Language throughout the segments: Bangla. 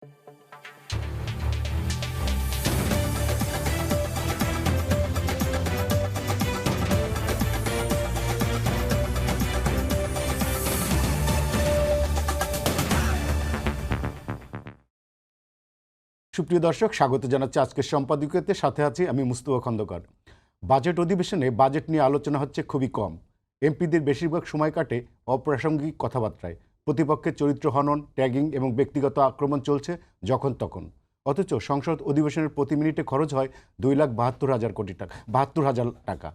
সুপ্রিয় দর্শক, স্বাগত জানাচ্ছি আজকের সম্পাদকীয়তে। সাথে আছি আমি মুস্তফা খন্দকার। বাজেট অধিবেশনে বাজেট নিয়ে আলোচনা হচ্ছে খুবই কম। এমপিদের বেশিরভাগ সময় কাটে অপ্রাসঙ্গিক কথাবার্তায়। প্রতিপক্ষের চরিত্র হনন, ট্যাগিং এবং ব্যক্তিগত আক্রমণ চলছে যখন তখন। অথচ সংসদ অধিবেশনের প্রতি মিনিটে খরচ হয় 2,72,000 টাকা।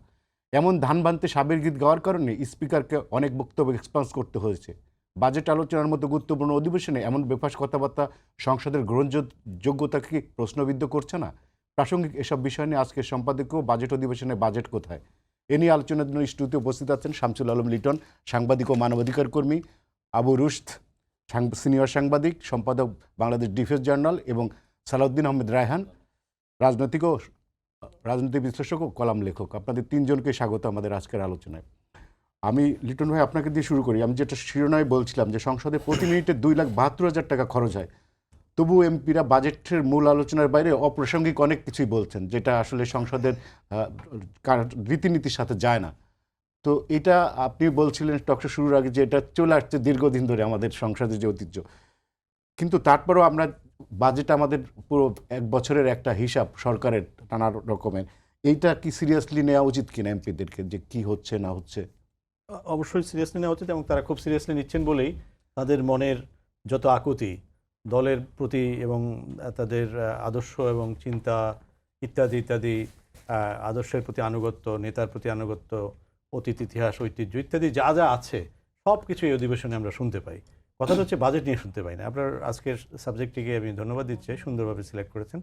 এমন ধান বানতে সাবের গীত গাওয়ার কারণে স্পিকারকে অনেক বক্তব্য এক্সপান্স করতে হয়েছে। বাজেট আলোচনার মতো গুরুত্বপূর্ণ অধিবেশনে এমন বেফাস কথাবার্তা সংসদের গ্রহণযোগ্যতাকে প্রশ্নবিদ্ধ করছে না? প্রাসঙ্গিক এসব বিষয় নিয়ে আজকের সম্পাদকীয় বাজেট অধিবেশনে বাজেট কোথায়, এ নিয়ে আলোচনার জন্য স্টুডিওতে উপস্থিত আছেন শামসুল আলম লিটন, সাংবাদিক ও মানবাধিকার কর্মী; আবু রুশদ, সিনিয়র সাংবাদিক, সম্পাদক বাংলাদেশ ডিফেন্স জার্নাল; এবং সালাউদ্দিন আহমেদ রায়হান, রাজনৈতিক বিশ্লেষক ও কলাম লেখক। আপনাদের তিনজনকে স্বাগত আমাদের আজকের আলোচনায়। আমি লিটন ভাই আপনাকে দিয়ে শুরু করি। আমি যেটা শিরোনামে বলছিলাম যে সংসদে প্রতি মিনিটে 2,72,000 টাকা খরচ হয়, তবু এমপিরা বাজেটের মূল আলোচনার বাইরে অপ্রাসঙ্গিক অনেক কিছুই বলছেন, যেটা আসলে সংসদের রীতিনীতির সাথে যায় না। তো এটা আপনি বলছিলেন টকশো শুরুর আগে যে এটা চলে আসছে দীর্ঘদিন ধরে আমাদের সংসদের যে ঐতিহ্য। কিন্তু তারপরেও আমরা বাজেট আমাদের পুরো এক বছরের একটা হিসাব সরকারের নানা রকমের, এইটা কি সিরিয়াসলি নেওয়া উচিত কিনা এমপিদেরকে, যে কি হচ্ছে না হচ্ছে? অবশ্যই সিরিয়াসলি নেওয়া উচিত, এবং তারা খুব সিরিয়াসলি নিচ্ছেন বলেই তাদের মনের যত আকুতি দলের প্রতি এবং তাদের আদর্শ এবং চিন্তা ইত্যাদি ইত্যাদি, আদর্শের প্রতি আনুগত্য, নেতার প্রতি আনুগত্য, অতীত ইতিহাস ঐতিহ্য ইত্যাদি যা যা আছে সব কিছু এই অধিবেশনে আমরা শুনতে পাই। কথাটা হচ্ছে বাজেট নিয়ে শুনতে পাই না। আপনার আজকের সাবজেক্টটিকে আমি ধন্যবাদ দিচ্ছি, সুন্দরভাবে সিলেক্ট করেছেন।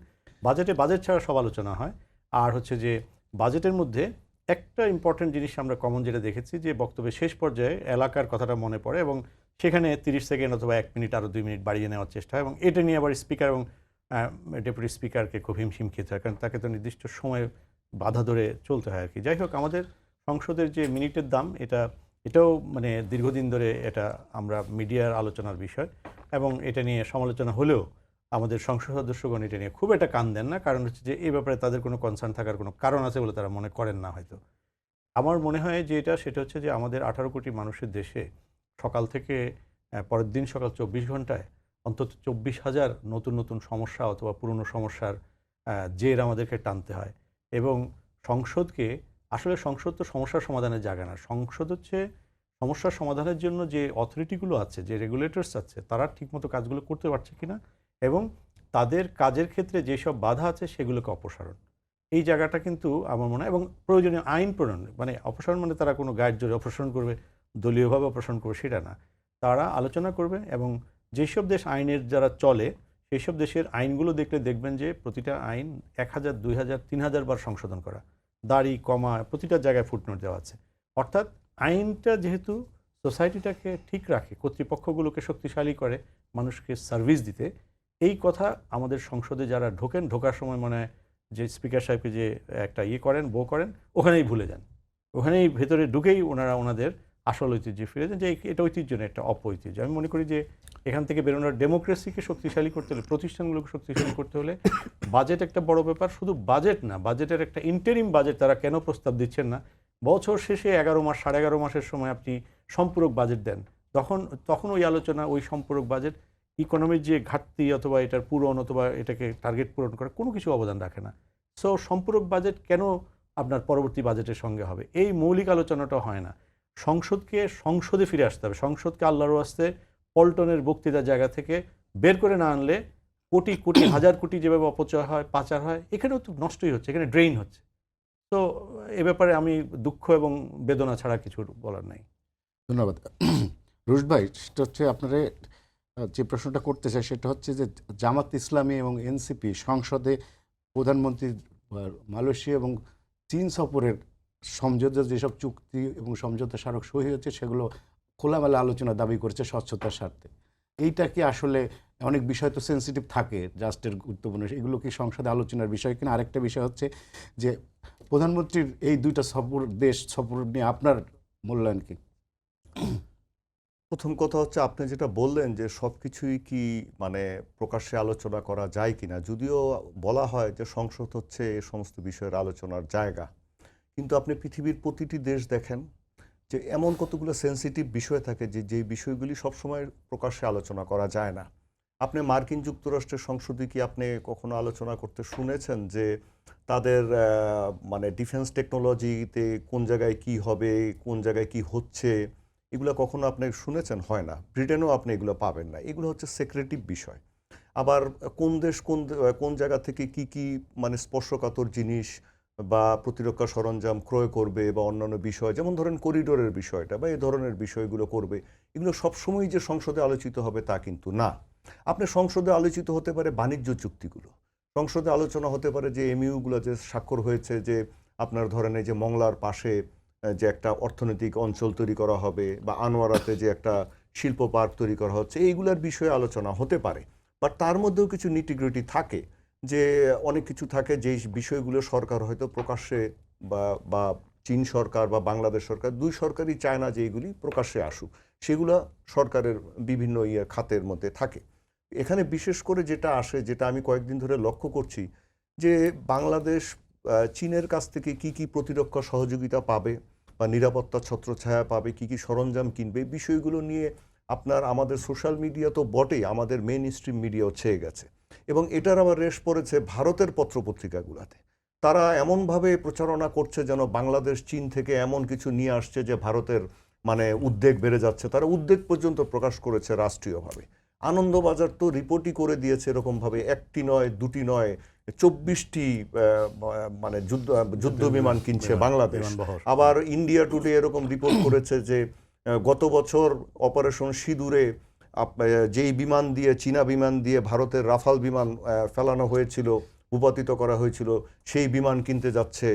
বাজেট ছাড়া সব আলোচনা হয়। আর হচ্ছে যে বাজেটের মধ্যে একটা ইম্পর্টেন্ট জিনিস আমরা কমন যেটা দেখেছি, যে বক্তব্যের শেষ পর্যায়ে এলাকার কথাটা মনে পড়ে এবং সেখানে 30 সেকেন্ড অথবা 1 মিনিট আরও 2 মিনিট বাড়িয়ে নেওয়ার চেষ্টা হয়, এবং এটা নিয়ে আবার স্পিকার এবং ডেপুটি স্পিকারকে খুব হিমশিম খেতে হয়, কারণ তাকে তো নির্দিষ্ট সময় বাধা ধরে চলতে হয় আর কি। যাই হোক, আমাদের সংসদের যে মিনিটের দাম, এটাও মানে দীর্ঘদিন ধরে এটা আমরা মিডিয়ার আলোচনার বিষয়, এবং এটা নিয়ে সমালোচনা হলেও আমাদের সংসদ সদস্যগণ এটা নিয়ে খুব একটা কান দেন না, কারণ হচ্ছে যে এই ব্যাপারে তাদের কোনো কনসার্ন থাকার কোনো কারণ আছে বলে তারা মনে করেন না হয়তো। আমার মনে হয় যে সেটা হচ্ছে যে আমাদের 18 কোটি মানুষের দেশে সকাল থেকে পরের দিন সকাল 24 ঘন্টায় অন্তত 24,000 নতুন নতুন সমস্যা অথবা পুরনো সমস্যার জের আমাদেরকে টানতে হয়। এবং সংসদকে আসলে সংসদ তো সমস্যার সমাধানের জায়গা না। সংসদ হচ্ছে সমস্যার সমাধানের জন্য যে অথরিটিগুলো আছে, যে রেগুলেটরস আছে, তারা ঠিকমতো কাজগুলো করতে পারছে কিনা এবং তাদের কাজের ক্ষেত্রে যেসব বাধা আছে সেগুলোকে অপসারণ, এই জায়গাটা কিন্তু আমার মনে হয়। এবং প্রয়োজনীয় আইন প্রণয়ন, মানে অপসারণ মানে তারা কোনো গাইড জোরে অপসারণ করবে, দলীয়ভাবে অপসারণ করবে সেটা না, তারা আলোচনা করবে। এবং যেসব দেশ আইনের যারা চলে সেই সব দেশের আইনগুলো দেখবেন যে প্রতিটা আইন 1,000, 2,000, 3,000 বার সংশোধন করা, দাড়ি কমা, প্রতিটা জায়গায় ফুটনোট দেওয়া আছে। অর্থাৎ আইনটা যেহেতু সোসাইটিটাকে ঠিক রাখে, কর্তৃপক্ষগুলোকে শক্তিশালী করে মানুষকে সার্ভিস দিতে, এই কথা আমাদের সংসদে যারা ঢোকার সময় মনে হয় যে স্পিকার সাহেবকে যে একটা করেন, করেন, ওখানেই ভুলে যান, ওখানেই ভেতরে ঢুকেই ওনাদের আসল ঐতিহ্যে ফিরে যান, যে এটা ঐতিহ্য না, একটা অপঐতিহ্য। আমি মনে করি যে এখান থেকে বেরোনোর ডেমোক্রেসিকে শক্তিশালী করতে হলে, প্রতিষ্ঠানগুলোকে শক্তিশালী করতে হলে বাজেট একটা বড় ব্যাপার। শুধু বাজেট না, বাজেটের একটা ইন্টারিম বাজেট তারা কেন প্রস্তাব দিচ্ছেন না? বছর শেষে 11 মাস, 11.5 মাসের সময় আপনি সম্পূরক বাজেট দেন, তখন ওই আলোচনা, ওই সম্পূরক বাজেট ইকোনমির যে ঘাটতি অথবা এটার পূরণ অথবা এটাকে টার্গেট পূরণ করা কোনো কিছু অবদান রাখে না। সো সম্পূরক বাজেট কেন আপনার পরবর্তী বাজেটের সঙ্গে হবে, এই মৌলিক আলোচনাটা হয় না। সংসদকে সংসদে ফিরে আসতে হবে। সংসদকে আল্লাহর ওয়াস্তে পল্টনের বক্তৃতার জায়গা থেকে বের করে না আনলে কোটি কোটি হাজার কোটি যেভাবে অপচয় হয়, পাচার হয়, এখানেও তো নষ্টই হচ্ছে, এখানে ড্রেইন হচ্ছে। তো এ ব্যাপারে আমি দুঃখ এবং বেদনা ছাড়া কিছু বলার নাই। ধন্যবাদ রুশ ভাই। সেটা হচ্ছে আপনারা যে প্রশ্নটা করতে চাই সেটা হচ্ছে যে জামাত ইসলামী এবং এনসিপি সংসদে প্রধানমন্ত্রী মালয়েশিয়া এবং চীন সফরের সমঝোতা যেসব চুক্তি এবং সমঝোতা স্মারক সই হয়েছে সেগুলো খোলামেলা আলোচনা দাবি করেছে স্বচ্ছতার স্বার্থে। এইটা কি আসলে, অনেক বিষয় তো সেন্সিটিভ থাকে রাষ্ট্রের গুরুত্বপূর্ণ, এগুলো কি সংসদে আলোচনার বিষয় কিনা? আরেকটা বিষয় হচ্ছে যে প্রধানমন্ত্রীর এই দুইটা দেশ সফর নিয়ে আপনার মূল্যায়ন কি? প্রথম কথা হচ্ছে আপনি যেটা বললেন যে সবকিছুই কি মানে প্রকাশ্যে আলোচনা করা যায় কিনা, যদিও বলা হয় যে সংসদ হচ্ছে এ সমস্ত বিষয়ের আলোচনার জায়গা, কিন্তু আপনি পৃথিবীর প্রতিটি দেশ দেখেন যে এমন কতগুলো সেনসিটিভ বিষয় থাকে যে যে বিষয়গুলি সবসময় প্রকাশ্যে আলোচনা করা যায় না। আপনি মার্কিন যুক্তরাষ্ট্রের সংসদে কি আপনি কখনো আলোচনা করতে শুনেছেন যে তাদের মানে ডিফেন্স টেকনোলজিতে কোন জায়গায় কি হবে, কোন জায়গায় কি হচ্ছে, এগুলো কখনো আপনি শুনেছেন? হয় না। ব্রিটেনেও আপনি এগুলো পাবেন না। এগুলো হচ্ছে সেক্রেটিভ বিষয়। আবার কোন দেশ কোন জায়গা থেকে কি কি মানে স্পর্শকাতর জিনিস বা প্রতিরক্ষা সরঞ্জাম ক্রয় করবে বা অন্যান্য বিষয়, যেমন ধরেন করিডোরের বিষয়টা বা এই ধরনের বিষয়গুলো করবে, এগুলো সবসময় যে সংসদে আলোচিত হবে তা কিন্তু না। আপনি সংসদে আলোচিত হতে পারে বাণিজ্য চুক্তিগুলো, সংসদে আলোচনা হতে পারে যে এমইউগুলো যে স্বাক্ষর হয়েছে, যে আপনার ধরেন এই যে মংলার পাশে যে একটা অর্থনৈতিক অঞ্চল তৈরি করা হবে বা আনোয়ারাতে যে একটা শিল্প পার্ক তৈরি করা হচ্ছে, এইগুলোর বিষয়ে আলোচনা হতে পারে। বাট তার মধ্যেও কিছু নিটিগ্রিটি থাকে, যে অনেক কিছু থাকে যে বিষয়গুলো সরকার হয়তো প্রকাশ্যে বা বা চীন সরকার বা বাংলাদেশ সরকার, দুই সরকারই চায় না যে এইগুলি প্রকাশ্যে আসুক, সেগুলো সরকারের বিভিন্ন খাতের মধ্যে থাকে। এখানে বিশেষ করে যেটা আসে, যেটা আমি কয়েকদিন ধরে লক্ষ্য করছি, যে বাংলাদেশ চীনের কাছ থেকে কি কি প্রতিরক্ষা সহযোগিতা পাবে বা নিরাপত্তা ছত্রছায়া পাবে, কি কি সরঞ্জাম কিনবে, বিষয়গুলো নিয়ে আপনার আমাদের সোশ্যাল মিডিয়া তো বটেই, আমাদের মেইন স্ট্রিম মিডিয়াও ছেয়ে গেছে। এবং এটার আবার রেশ পড়েছে ভারতের পত্রপত্রিকাগুলোতে। তারা এমনভাবে প্রচারণা করছে যেন বাংলাদেশ চীন থেকে এমন কিছু নিয়ে আসছে যে ভারতের মানে উদ্বেগ বেড়ে যাচ্ছে। তারা উদ্বেগ পর্যন্ত প্রকাশ করেছে রাষ্ট্রীয়ভাবে। আনন্দবাজার তো রিপোর্টই করে দিয়েছে এরকমভাবে, একটি নয় দুটি নয় 24টি মানে যুদ্ধ বিমান কিনছে বাংলাদেশ। আবার ইন্ডিয়া টুডে এরকম রিপোর্ট করেছে যে গত বছর অপারেশন সিঁদুরে যেই বিমান দিয়ে, চীনা বিমান দিয়ে ভারতের রাফাল বিমান ফেলানো হয়েছিল, ভূপাতিত করা হয়েছিল, সেই বিমান কিনতে যাচ্ছে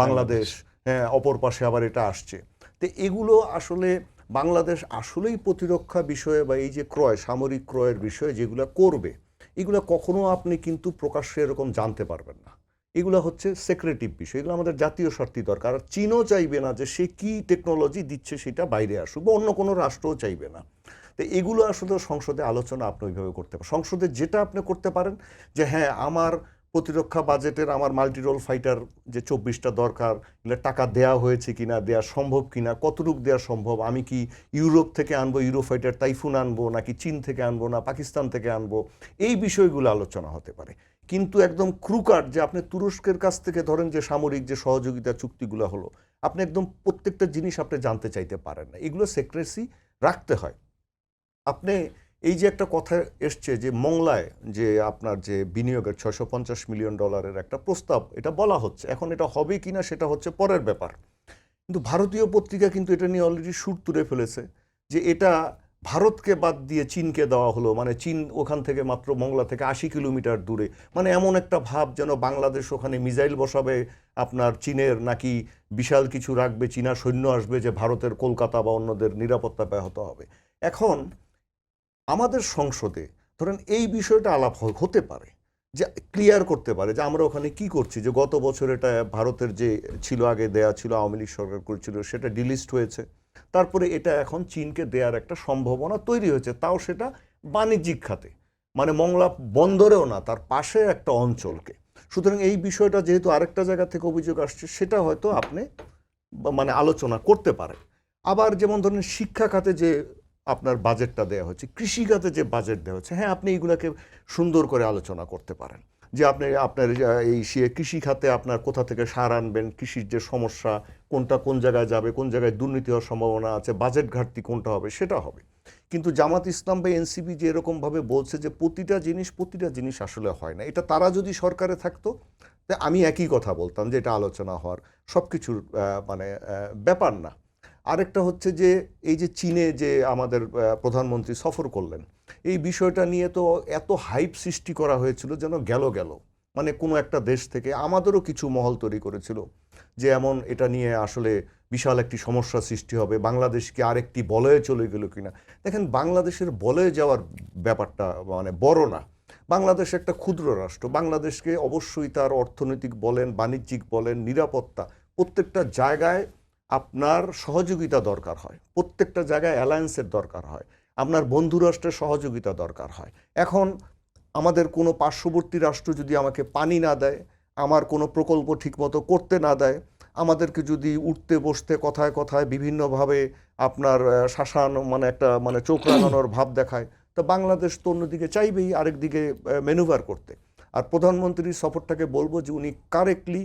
বাংলাদেশ। হ্যাঁ, অপর পাশে আবার এটা আসছে। তো এগুলো আসলে বাংলাদেশ আসলেই প্রতিরক্ষা বিষয়ে বা এই যে ক্রয়, সামরিক ক্রয়ের বিষয়ে যেগুলো করবে, এগুলো কখনো আপনি কিন্তু প্রকাশ্যে এরকম জানতে পারবেন না। এগুলো হচ্ছে সেক্রেটিভ বিষয়, এগুলো আমাদের জাতীয় স্বার্থে দরকার। আর চীনও চাইবে না যে সে কী টেকনোলজি দিচ্ছে সেটা বাইরে আসুক, বা অন্য কোনো রাষ্ট্রও চাইবে না। তো এগুলো আসলে সংসদে আলোচনা আপনি ওইভাবে করতে পারেন। সংসদে যেটা আপনি করতে পারেন যে হ্যাঁ, আমার প্রতিরক্ষা বাজেটের আমার মাল্টিরোল ফাইটার যে 24টা দরকার, এগুলো টাকা দেওয়া হয়েছে কিনা, দেওয়া সম্ভব কিনা, কতটুকু দেওয়া সম্ভব, আমি কি ইউরোপ থেকে আনবো ইউরো ফাইটার টাইফুন আনবো, নাকি চীন থেকে আনবো, না পাকিস্তান থেকে আনবো, এই বিষয়গুলো আলোচনা হতে পারে। কিন্তু একদম ক্রুকাট যে আপনি তুরস্কের কাছ থেকে ধরেন যে সামরিক যে সহযোগিতা চুক্তিগুলো হলো, আপনি একদম প্রত্যেকটা জিনিস আপনি জানতে চাইতে পারেন না, এগুলো সেক্রেসি রাখতে হয়। আপনি এই যে একটা কথা এসছে যে মংলায় যে আপনার যে বিনিয়োগের $650 মিলিয়ন একটা প্রস্তাব, এটা বলা হচ্ছে, এখন এটা হবে কিনা সেটা হচ্ছে পরের ব্যাপার। কিন্তু ভারতীয় পত্রিকা কিন্তু এটা নিয়ে অলরেডি সুর তুলে ফেলেছে যে এটা ভারতকে বাদ দিয়ে চীনকে দেওয়া হলো, মানে চীন ওখান থেকে মাত্র মংলা থেকে 80 কিলোমিটার দূরে, মানে এমন একটা ভাব যেন বাংলাদেশ ওখানে মিসাইল বসাবে আপনার চীনের, নাকি বিশাল কিছু রাখবে, চীনা সৈন্য আসবে, যে ভারতের কলকাতা বা অন্যদের নিরাপত্তা ব্যাহত হবে। এখন আমাদের সংসদে ধরেন এই বিষয়টা আলাপ হতে পারে, যে ক্লিয়ার করতে পারে যে আমরা ওখানে কি করছি, যে গত বছর এটা ভারতের যে ছিল, আগে দেয়া ছিল, আওয়ামী লীগ সরকার করেছিল, সেটা ডিলিস্ট হয়েছে, তারপরে এটা এখন চীনকে দেওয়ার একটা সম্ভাবনা তৈরি হয়েছে, তাও সেটা বাণিজ্যিক খাতে, মানে মংলা বন্দরেও না, তার পাশে একটা অঞ্চলকে। সুতরাং এই বিষয়টা যেহেতু আরেকটা জায়গা থেকে অভিযোগ আসছে, সেটা হয়তো আপনি মানে আলোচনা করতে পারেন। আবার যেমন ধরেন শিক্ষা খাতে যে আপনার বাজেটটা দেওয়া হচ্ছে, কৃষিখাতে যে বাজেট দেওয়া হচ্ছে, হ্যাঁ, আপনি এইগুলোকে সুন্দর করে আলোচনা করতে পারেন, যে আপনি আপনার এই কৃষি খাতে আপনার কোথা থেকে সার আনবেন, কৃষির যে সমস্যা কোনটা কোন জায়গায় যাবে, কোন জায়গায় দুর্নীতি হওয়ার সম্ভাবনা আছে, বাজেট ঘাটতি কোনটা হবে, সেটা হবে। কিন্তু জামাত ইসলাম বা এনসিপি যে এরকমভাবে বলছে যে প্রতিটা জিনিস আসলে হয় না, এটা তারা যদি সরকারে থাকতো, আমি একই কথা বলতাম যে এটা আলোচনা হওয়ার সব কিছুর মানে ব্যাপার না। আরেকটা হচ্ছে যে এই যে চীনে যে আমাদের প্রধানমন্ত্রী সফর করলেন, এই বিষয়টা নিয়ে তো এত হাইপ সৃষ্টি করা হয়েছিল যেন গেল, মানে কোনো একটা দেশ থেকে আমাদেরও কিছু মহল তৈরি করেছিল যে এমন এটা নিয়ে আসলে বিশাল একটি সমস্যা সৃষ্টি হবে, বাংলাদেশ কি আরেকটি বলয়ে চলে গেল কিনা। দেখেন, বাংলাদেশের বলয়ে যাওয়ার ব্যাপারটা মানে বড় না, বাংলাদেশ একটা ক্ষুদ্র রাষ্ট্র, বাংলাদেশকে অবশ্যই তার অর্থনৈতিক বলেন, বাণিজ্যিক বলেন, নিরাপত্তা, প্রত্যেকটা জায়গায় আপনার সহযোগিতা দরকার হয়, প্রত্যেকটা জায়গায় অ্যালায়েন্সের দরকার হয়, আপনার বন্ধু রাষ্ট্রের সহযোগিতা দরকার হয়। এখন আমাদের কোনো পার্শ্ববর্তী রাষ্ট্র যদি আমাকে পানি না দেয়, আমার কোনো প্রকল্প ঠিকমতো করতে না দেয়, আমাদেরকে যদি উঠতে বসতে কথায় কথায় বিভিন্নভাবে আপনার শাসানো মানে একটা মানে চোখ রাঙানোর ভাব দেখায়, তো বাংলাদেশ তো অন্যদিকে চাইবেই আরেকদিকে ম্যানুভার করতে। আর প্রধানমন্ত্রীর সফরটাকে বলবো যে উনি কারেক্টলি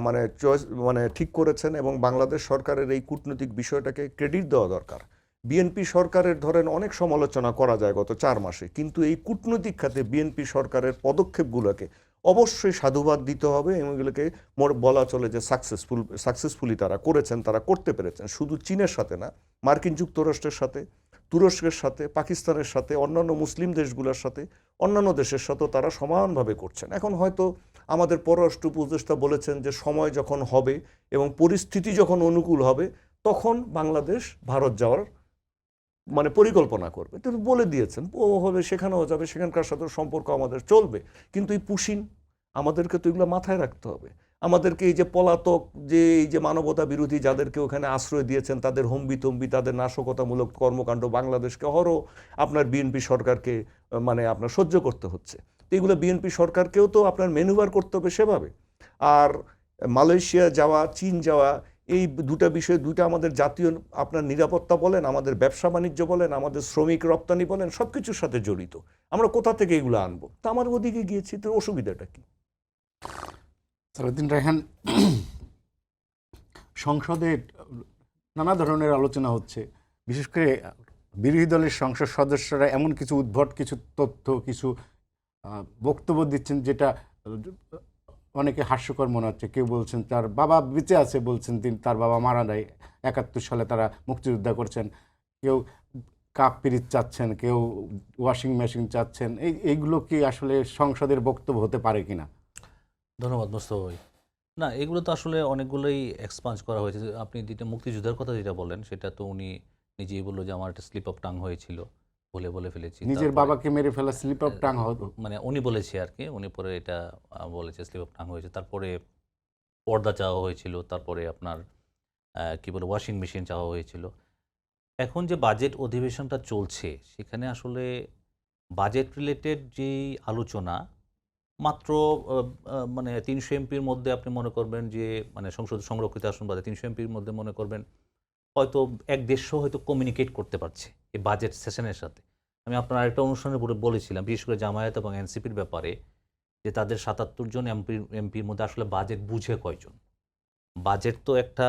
মানে চয়েস মানে ঠিক করেছেন, এবং বাংলাদেশ সরকারের এই কূটনৈতিক বিষয়টাকে ক্রেডিট দেওয়া দরকার। বিএনপি সরকারের ধরেন অনেক সমালোচনা করা যায় গত 4 মাসে, কিন্তু এই কূটনৈতিক খাতে বিএনপি সরকারের পদক্ষেপগুলোকে অবশ্যই সাধুবাদ দিতে হবে, এবং এগুলোকে বলা চলে যে সাকসেসফুলি তারা করেছেন, তারা করতে পেরেছেন। শুধু চীনের সাথে না, মার্কিন যুক্তরাষ্ট্রের সাথে, তুরস্কের সাথে, পাকিস্তানের সাথে, অন্যান্য মুসলিম দেশগুলোর সাথে, অন্যান্য দেশের সাথেও তারা সমানভাবে করছেন। এখন হয়তো আমাদের পররাষ্ট্র উপদেষ্টা বলেছেন যে সময় যখন হবে এবং পরিস্থিতি যখন অনুকূল হবে, তখন বাংলাদেশ ভারত যাওয়ার মানে পরিকল্পনা করবে। তিনি বলে দিয়েছেন ও হবে, সেখানেও যাবে, সেখানকার সাথে সম্পর্ক আমাদের চলবে। কিন্তু এই পুশিন আমাদেরকে তো এগুলো মাথায় রাখতে হবে। আমাদেরকে এই যে পলাতক, যে এই যে মানবতা বিরোধী যাদেরকে ওখানে আশ্রয় দিয়েছেন, তাদের হম্বিতম্বি, তাদের নাশকতামূলক কর্মকাণ্ড বাংলাদেশকে আপনার বিএনপি সরকারকে মানে আপনার সহ্য করতে হচ্ছে। তো এগুলো বিএনপি সরকারকেও তো আপনার ম্যানুভার করতে হবে সেভাবে। আর মালয়েশিয়া যাওয়া, চীন যাওয়া, এই দুটা বিষয়, দুটা আমাদের জাতীয় আপনার নিরাপত্তা বলেন, আমাদের ব্যবসা বাণিজ্য বলেন, আমাদের শ্রমিক রপ্তানি বলেন, সব কিছুর সাথে জড়িত। আমরা কোথা থেকে এগুলো আনবো? তা আমার ওদিকে গিয়েছি, তো অসুবিধাটা কি? সালাউদ্দিন রায়হান, সংসদে নানা ধরনের আলোচনা হচ্ছে, বিশেষ করে বিরোধী দলের সংসদ সদস্যরা এমন কিছু উদ্ভট কিছু তথ্য, কিছু বক্তব্য দিচ্ছেন যেটা অনেকে হাস্যকর মনে হচ্ছে। কেউ বলছেন তার বাবা বেঁচে আছে, বলছেন তিনি তার বাবা মারা যায়, 71 সালে তারা মুক্তিযোদ্ধা করছেন। কেউ কাপ পিরিচ চাচ্ছেন, কেউ ওয়াশিং মেশিন চাচ্ছেন। এইগুলো কি আসলে সংসদের বক্তব্য হতে পারে কিনা? ধন্যবাদ মোস্তফা ভাই। না, এগুলো তো আসলে অনেকগুলোই এক্সপাঞ্জ করা হয়েছে। আপনি যেটা মুক্তিযুদ্ধের কথা যেটা বলেন, সেটা তো উনি নিজেই বললো যে আমার একটা স্লিপ অফ টাং হয়েছিল, বলে ফেলেছি। নিজের বাবাকে মেরে ফেলা স্লিপ অফ টাং মানে উনি বলেছে আর কি, উনি পরে এটা বলেছে স্লিপ অফ টাং হয়েছে। তারপরে পর্দা চাওয়া হয়েছিল, তারপরে আপনার কি বলে ওয়াশিং মেশিন চাওয়া হয়েছিল। এখন যে বাজেট অধিবেশনটা চলছে, সেখানে আসলে বাজেট রিলেটেড যেই আলোচনা মাত্র মানে 300 এমপির মধ্যে আপনি মনে করবেন যে মানে সংসদ সংরক্ষিত আসন বাদে 300 এমপির মধ্যে মনে করবেন হয়তো 1-150 হয়তো কমিউনিকেট করতে পারছে এই বাজেট সেশনের সাথে। আমি আপনার আরেকটা অনুষ্ঠানের পরে বলেছিলাম, বিশেষ করে জামায়াত এবং এনসিপির ব্যাপারে, যে তাদের 77 জন এমপির মধ্যে আসলে বাজেট বুঝে কয়জন। বাজেট তো একটা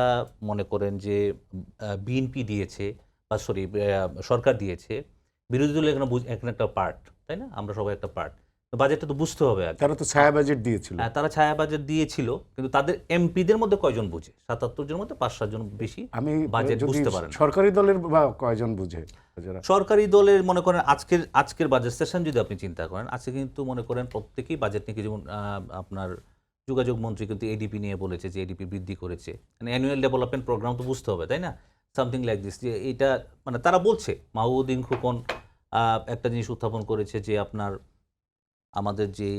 মনে করেন যে বিএনপি দিয়েছে, বা সরি সরকার দিয়েছে, বিরোধী দলের এখানে একটা পার্ট, তাই না? আমরা সবাই একটা পার্ট। তো বাজেটটা তো বুঝতে হবে আগে। তারা তো ছায়া বাজেট দিয়েছিল। তারা ছায়া বাজেট দিয়েছিল, কিন্তু তাদের এমপিদের মধ্যে কয়জন বুঝে? 77 জনের মধ্যে 5-7 জন বেশি আমি বাজেট যদি বুঝতে পারেন। সরকারি দলের বা কয়জন বুঝে? সরকারি দলের মনে করেন আজকের বাজেট সেশন যদি আপনি চিন্তা করেন, আজকে কিন্তু মনে করেন প্রত্যেকেই বাজেট নিয়ে, যেমন আপনার যোগাযোগ মন্ত্রী কিন্তু এডিপি নিয়ে বলেছে যে এডিপি বৃদ্ধি করেছে, মানে অ্যানুয়াল ডেভেলপমেন্ট প্রোগ্রাম তো বুঝতে হবে, তাই না? সামথিং লাইক দিস, যে এটা মানে তারা বলছে। মাহবুদ্দিন খোকন একটা জিনিস উত্থাপন করেছে যে আপনার আমাদের যে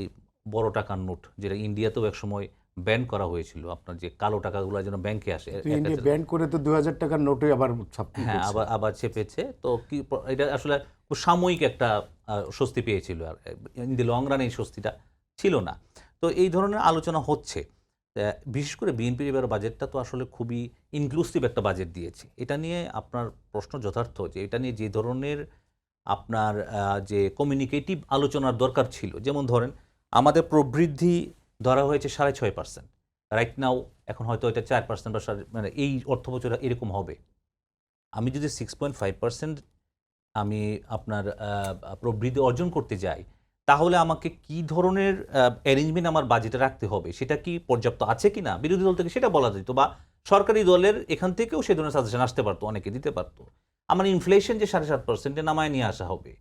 বড় টাকার নোট, যেটা ইন্ডিয়াতেও একসময় ব্যান করা হয়েছিল, আপনার যে কালো টাকাগুলো যেন ব্যাংকে আসে, ইন্ডিয়া ব্যান করে তো 2000 টাকার নোটই আবার হ্যাঁ আবার চেপেছে। তো কি এটা আসলে খুব সাময়িক একটা স্বস্তি পেয়েছিল, আর ইন দি লং রান এই স্বস্তিটা ছিল না। তো এই ধরনের আলোচনা হচ্ছে। বিশেষ করে বিএনপির এবার বাজেটটা তো আসলে খুবই ইনক্লুসিভ একটা বাজেট দিয়েছে। এটা নিয়ে আপনার প্রশ্ন যথার্থ, যে এটা নিয়ে যে ধরনের আপনার যে কমিউনিকেটিভ আলোচনার দরকার ছিল, যেমন ধরেন আমাদের প্রবৃদ্ধি ধরা হয়েছে 6.5%, রাইট নাও এখন হয়তো এটা 4% বা মানে এই অর্থ বছর এরকম হবে। আমি যদি 6.5% আমি আপনার প্রবৃদ্ধি অর্জন করতে যাই, তাহলে আমাকে কি ধরনের অ্যারেঞ্জমেন্ট আমার বাজেটে রাখতে হবে, সেটা কি পর্যাপ্ত আছে কি না, বিরোধী দল থেকে সেটা বলা যেত, বা সরকারি দলের এখান থেকেও সে ধরনের সাজেশন আসতে পারতো, অনেকে দিতে পারতো। আমার ইনফ্লেশন যে 7.5% নামায় নিয়ে আসা হবে,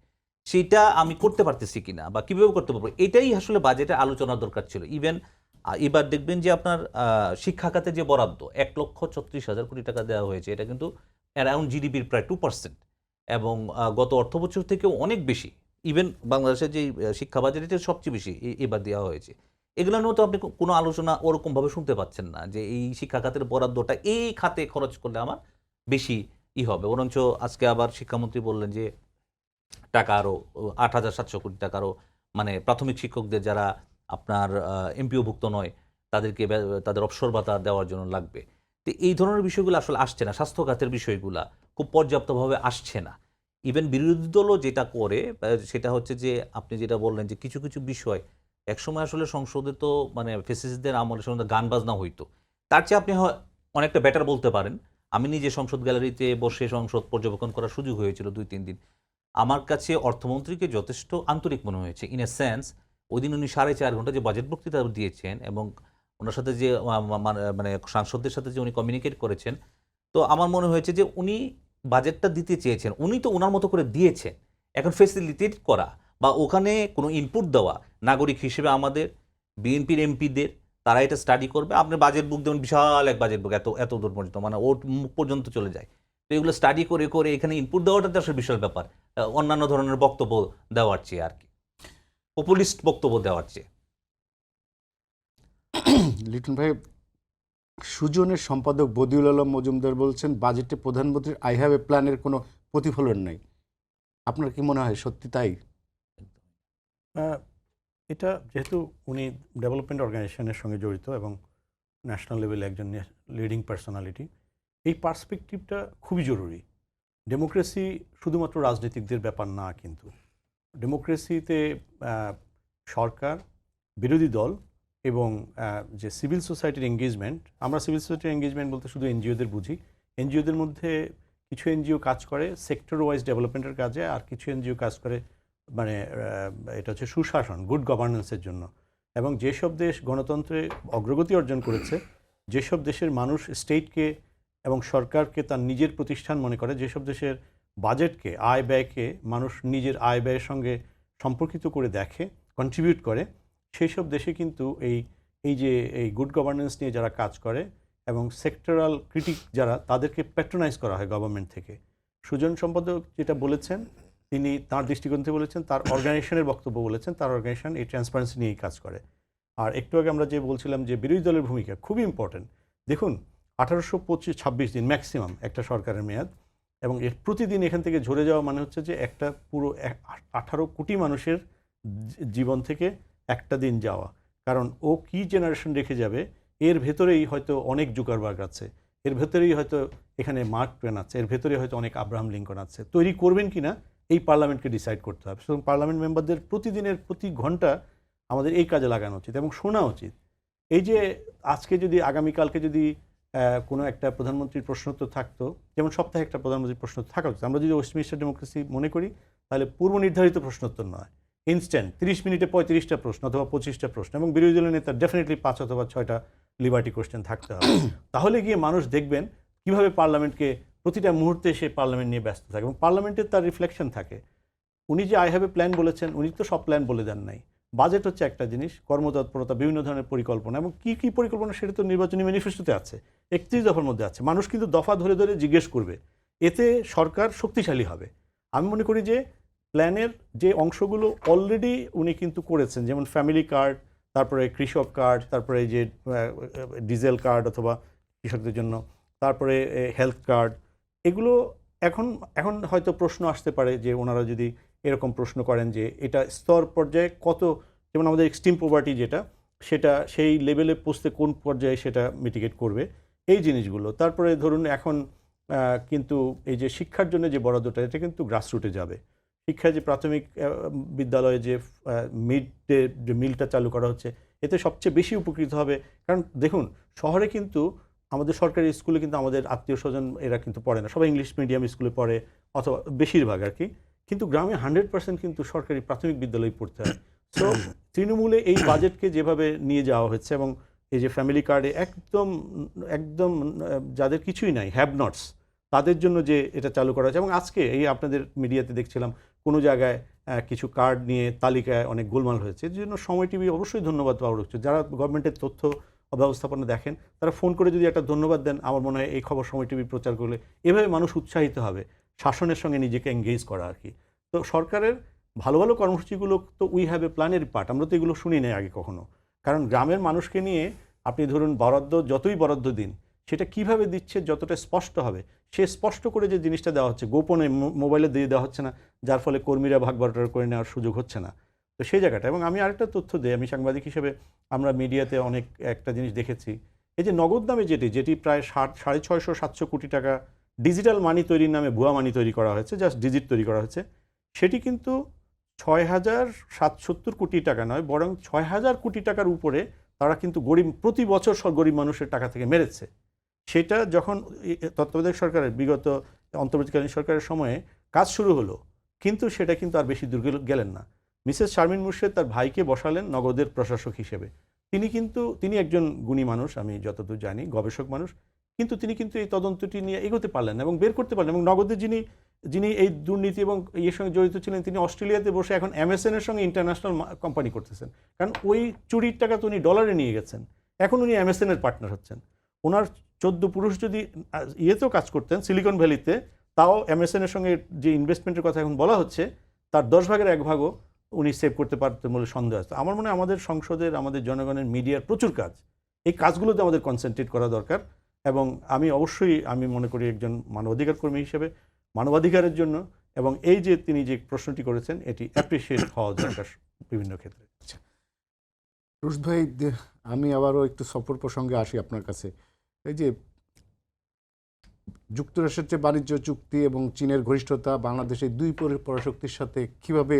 সেটা আমি করতে পারতেছি কিনা বা কীভাবে করতে পারবো, এটাই আসলে বাজেটে আলোচনার দরকার ছিল। ইভেন এবার দেখবেন যে আপনার শিক্ষা খাতে যে বরাদ্দ 1,36,000 কোটি টাকা দেওয়া হয়েছে, এটা কিন্তু অ্যারাউন্ড জিডিপির প্রায় 2%, এবং গত অর্থবছর থেকেও অনেক বেশি। ইভেন বাংলাদেশের যে শিক্ষা বাজেট, এটা সবচেয়ে বেশি এবার দেওয়া হয়েছে। এগুলো নিয়েও তো আপনি কোনো আলোচনা ওরকমভাবে শুনতে পাচ্ছেন না যে এই শিক্ষা খাতের বরাদ্দটা এই খাতে খরচ করলে আমার বেশি হবে। বরঞ্চ আজকে আবার শিক্ষামন্ত্রী বললেন যে টাকা আরও ৮,৭০০ কোটি টাকা আরও মানে প্রাথমিক শিক্ষকদের যারা আপনার এমপিওভুক্ত নয় তাদেরকে তাদের অবসর ভাতা দেওয়ার জন্য লাগবে। তো এই ধরনের বিষয়গুলো আসলে আসছে না, স্বাস্থ্য খাতের বিষয়গুলো খুব পর্যাপ্তভাবে আসছে না। ইভেন বিরোধী দলও যেটা করে সেটা হচ্ছে যে আপনি যেটা বললেন যে কিছু কিছু বিষয় একসময় আসলে সংসদে তো মানে ফেসিস্টদের আমলে সময় গান বাজনা হইতো, তার চেয়ে আপনি অনেকটা বেটার বলতে পারেন। আমি নিজে সংসদ গ্যালারিতে বসে সংসদ পর্যবেক্ষণ করার সুযোগ হয়েছিল ২-৩ দিন। আমার কাছে অর্থমন্ত্রীকে যথেষ্ট আন্তরিক মনে হয়েছে। ইন এ সেন্স ওই দিন উনি ৪.৫ ঘন্টা যে বাজেট বক্তৃতা দিয়েছেন এবং ওনার সাথে যে মানে সাংসদদের সাথে যে উনি কমিউনিকেট করেছেন, তো আমার মনে হয়েছে যে উনি বাজেটটা দিতে চেয়েছেন, উনি তো ওনার মতো করে দিয়েছেন। এখন ফেসিলিটেট করা বা ওখানে কোনো ইনপুট দেওয়া নাগরিক হিসেবে আমাদের বিএনপির এমপিদের তারা এটা স্টাডি করবে। আপনি বাজেট বুক দেবেন, বিশাল এক বাজেট বুক এত দূর পর্যন্ত মানে ওর মুখ পর্যন্ত চলে যায়। তো এগুলো স্টাডি করে করে এখানে ইনপুট দেওয়াটা তো আসলে বিশাল ব্যাপার, অন্যান্য ধরনের বক্তব্য দেওয়ার চেয়ে আর কি, পপুলিস্ট বক্তব্য দেওয়ার চেয়ে। লিটন ভাই, সুজনের সম্পাদক বদিউল আলম মজুমদার বলছেন বাজেটে প্রধানমন্ত্রীর আই হ্যাভ এ প্ল্যানের কোনো প্রতিফলন নাই। আপনার কি মনে হয় সত্যি তাই? এটা যেহেতু উনি ডেভেলপমেন্ট অর্গানাইজেশনের সঙ্গে জড়িত এবং ন্যাশনাল লেভেলে একজন লিডিং পার্সোনালিটি, এই পার্সপেক্টিভটা খুবই জরুরি। ডেমোক্রেসি শুধুমাত্র রাজনীতিকদের ব্যাপার না, কিন্তু ডেমোক্রেসিতে সরকার, বিরোধী দল এবং যে সিভিল সোসাইটির এঙ্গেজমেন্ট, আমরা সিভিল সোসাইটির এঙ্গেজমেন্ট বলতে শুধু এনজিওদের বুঝি। এনজিওদের মধ্যে কিছু এনজিও কাজ করে সেক্টর ওয়াইজ ডেভেলপমেন্টের কাজে, আর কিছু এনজিও কাজ করে মানে এটা হচ্ছে সুশাসন, গুড গভর্নেন্সের জন্য। এবং যেসব দেশ গণতন্ত্রে অগ্রগতি অর্জন করেছে, যেসব দেশের মানুষ স্টেটকে এবং সরকারকে তার নিজের প্রতিষ্ঠান মনে করে, যেসব দেশের বাজেটকে, আয় ব্যয়কে মানুষ নিজের আয় ব্যয়ের সঙ্গে সম্পর্কিত করে দেখে, কন্ট্রিবিউট করে, সেই সব দেশে কিন্তু এই গুড গভর্নেন্স নিয়ে যারা কাজ করে এবং সেক্টরাল ক্রিটিক যারা, তাদেরকে প্যাট্রোনাইজ করা হয় গভর্নমেন্ট থেকে। সুজন সম্পাদক যেটা বলেছেন, তিনি তার দৃষ্টিকোণ থেকে বলেছেন, তার অর্গানাইজেশনের বক্তব্য বলেছেন, তার অর্গানাইজেশন এই ট্রান্সপারেন্সি নিয়েই কাজ করে। আর একটু আগে আমরা যে বলছিলাম যে বিরোধী দলের ভূমিকা খুবই ইম্পর্টেন্ট। দেখুন 1825-26 দিন ম্যাক্সিমাম একটা সরকারের মেয়াদ, এবং এর প্রতিদিন এখান থেকে ঝরে যাওয়া মানে হচ্ছে যে একটা পুরো 18 কোটি মানুষের জীবন থেকে একটা দিন যাওয়া। কারণ ও কি জেনারেশন রেখে যাবে, এর ভেতরেই হয়তো অনেক জুকারবার্গ আছে, এর ভেতরেই হয়তো এখানে মার্ক টুয়েন আছে, এর ভেতরে হয়তো অনেক আব্রাহাম লিঙ্কন আছে। তৈরি করবেন কি না এই পার্লামেন্টকে ডিসাইড করতে হবে। সুতরাং পার্লামেন্ট মেম্বারদের প্রতিদিনের প্রতি ঘন্টা আমাদের এই কাজে লাগানো উচিত এবং শোনা উচিত। এই যে আজকে যদি আগামীকালকে যদি কোনো একটা প্রধানমন্ত্রীর প্রশ্নোত্তর থাকতো, যেমন সপ্তাহে একটা প্রধানমন্ত্রীর প্রশ্নোত্তর থাকা উচিত। আমরা যদি ওয়েস্টমিনিস্টার ডেমোক্রেসি মনে করি, তাহলে পূর্ব নির্ধারিত প্রশ্নোত্তর নয়, ইনস্ট্যান্ট 30 মিনিটে 35টা প্রশ্ন অথবা 25টা প্রশ্ন, এবং বিরোধী দলের নেতার ডেফিনেটলি 5 অথবা 6টা লিবার্টি কোয়েশ্চেন থাকতে হবে। তাহলে গিয়ে মানুষ দেখবেন কীভাবে পার্লামেন্টকে প্রতিটা মুহূর্তে সে পার্লামেন্ট নিয়ে ব্যস্ত থাকে এবং পার্লামেন্টের তার রিফ্লেকশন থাকে। উনি যে আই হ্যাভ এ প্ল্যান বলেছেন, উনি তো সব প্ল্যান বলে দেন নাই। বাজেট হচ্ছে একটা জিনিস, কর্মতৎপরতা, বিভিন্ন ধরনের পরিকল্পনা, এবং কী কী পরিকল্পনা সেটা তো নির্বাচনী ম্যানিফেস্টোতে আছে, 31 দফার মধ্যে আছে। মানুষ কিন্তু দফা ধরে ধরে জিজ্ঞেস করবে, এতে সরকার শক্তিশালী হবে। আমি মনে করি যে প্ল্যানের যে অংশগুলো অলরেডি উনি কিন্তু করেছেন, যেমন ফ্যামিলি কার্ড, তারপরে কৃষক কার্ড, তারপরে এই যে ডিজেল কার্ড অথবা কৃষকদের জন্য, তারপরে হেলথ কার্ড, এগুলো এখন হয়তো প্রশ্ন আসতে পারে যে ওনারা যদি এরকম প্রশ্ন করেন যে এটা স্তর পর্যায়ে কত, যেমন আমাদের এক্সট্রিম পভার্টি যেটা, সেটা সেই লেভেলে পৌঁছতে কোন পর্যায়ে সেটা মিটিগেট করবে, এই জিনিসগুলো। তারপরে ধরুন এখন কিন্তু এই যে শিক্ষার জন্য যে বরাদ্দটা, এটা কিন্তু গ্রাসরুটে যাবে। শিক্ষায় যে প্রাথমিক বিদ্যালয়ে যে মিড ডে যে মিলটা চালু করা হচ্ছে, এতে সবচেয়ে বেশি উপকৃত হবে। কারণ দেখুন শহরে কিন্তু আমাদের সরকারি স্কুলে কিন্তু আমাদের আত্মীয় স্বজন এরা কিন্তু পড়ে না, সবাই ইংলিশ মিডিয়াম স্কুলে পড়ে, অথবা বেশিরভাগ আর কি। কিন্তু গ্রামে 100% কিন্তু সরকারি প্রাথমিক বিদ্যালয়ে পড়তে হয়। সো তৃণমূলে এই বাজেটকে যেভাবে নিয়ে যাওয়া হচ্ছে, এবং এই যে ফ্যামিলি কার্ডে একদম একদম যাদের কিছুই নাই, হ্যাভ নটস, তাদের জন্য যে এটা চালু করা হয়েছে। এবং আজকে এই আপনাদের মিডিয়াতে দেখছিলাম কোনো জায়গায় কিছু কার্ড নিয়ে তালিকায় অনেক গোলমাল হয়েছে, এর জন্য সময় টিভি অবশ্যই ধন্যবাদ পাওয়া উচিত। যারা গভর্নমেন্টের তথ্য ব্যবস্থাপনা দেখেন, তারা ফোন করে যদি একটা ধন্যবাদ দেন, আমার মনে হয় এই খবর সময় টিভি প্রচার করলে এভাবে মানুষ উৎসাহিত হবে শাসনের সঙ্গে নিজেকে এঙ্গেজ করা আর কি। তো সরকারের ভালো ভালো কর্মসূচিগুলো তো উই হ্যাভ এ প্ল্যানের পার্ট, আমরা তো এগুলো শুনি নাই আগে কখনো। কারণ গ্রামের মানুষকে নিয়ে আপনি ধরুন বরাদ্দ যতই বরাদ্দ দিন, সেটা কিভাবে দিচ্ছে যতটা স্পষ্ট হবে, সে স্পষ্ট করে যে জিনিসটা দেওয়া হচ্ছে গোপনে মোবাইলে দিয়ে দেওয়া হচ্ছে না, যার ফলে কর্মীরা ভাগ বাটোয়ারা করে নেওয়ার সুযোগ হচ্ছে না। তো সেই জায়গাটা, এবং আমি আরেকটা তথ্য দিই, আমি সাংবাদিক হিসেবে আমরা মিডিয়াতে অনেক একটা জিনিস দেখেছি, এই যে নগদ দামে যেটি প্রায় 650-700 কোটি টাকা ডিজিটাল মানি তৈরির নামে ভুয়া মানি তৈরি করা হয়েছে, জাস্ট ডিজিট তৈরি করা হয়েছে, সেটি কিন্তু 6,770 কোটি টাকা নয়, বরং 6,000 কোটি টাকার উপরে তারা কিন্তু প্রতি বছর গরিব মানুষের টাকা থেকে মেরেছে। সেটা যখন তত্ত্বাবধায়ক সরকারের বিগত অন্তর্বর্তীকালীন সরকারের সময়ে কাজ শুরু হলো, কিন্তু সেটা কিন্তু আর বেশি দূর গেলেন না। মিসেস শারমিন মুর্শেদ তার ভাইকে বসালেন নগদের প্রশাসক হিসেবে। তিনি একজন গুণী মানুষ, আমি যতদূর জানি গবেষক মানুষ, কিন্তু তিনি কিন্তু এই তদন্তটি নিয়ে এগোতে পারলেন না এবং বের করতে পারলেন। এবং নগদের যিনি এই দুর্নীতি এবং এর সঙ্গে জড়িত ছিলেন, তিনি অস্ট্রেলিয়াতে বসে এখন MSN-এর সঙ্গে ইন্টারন্যাশনাল কোম্পানি করতেছেন, কারণ ওই চুরির টাকা তো উনি ডলারে নিয়ে গেছেন, এখন উনি MSN-এর পার্টনার হচ্ছেন। ওনার 14 পুরুষ যদি ইয়েতেও কাজ করতেন সিলিকন ভ্যালিতে, তাও MSN-এর সঙ্গে যে ইনভেস্টমেন্টের কথা এখন বলা হচ্ছে, তার 10 ভাগের 1 ভাগও উনি সেভ করতে পারতেন বলে সন্দেহ আছে। আমার মনে হয় আমাদের সংসদের, আমাদের জনগণের, মিডিয়ার প্রচুর কাজ, এই কাজগুলোতে আমাদের কনসেন্ট্রেট করা দরকার। এবং আমি মনে করি একজন মানবাধিকার কর্মী হিসেবে মানবাধিকারের জন্য, এবং এই যে তিনি যে প্রশ্নটি করেছেন, এটি অ্যাপ্রিসিয়েট হওয়া দরকার বিভিন্ন ক্ষেত্রে। রুশ ভাই, আমি আবারও একটু সফর প্রসঙ্গে আসি আপনার কাছে। এই যে যুক্তরাষ্ট্রের যে বাণিজ্য চুক্তি এবং চীনের ঘনিষ্ঠতা বাংলাদেশের দুই পরাশক্তির সাথে কিভাবে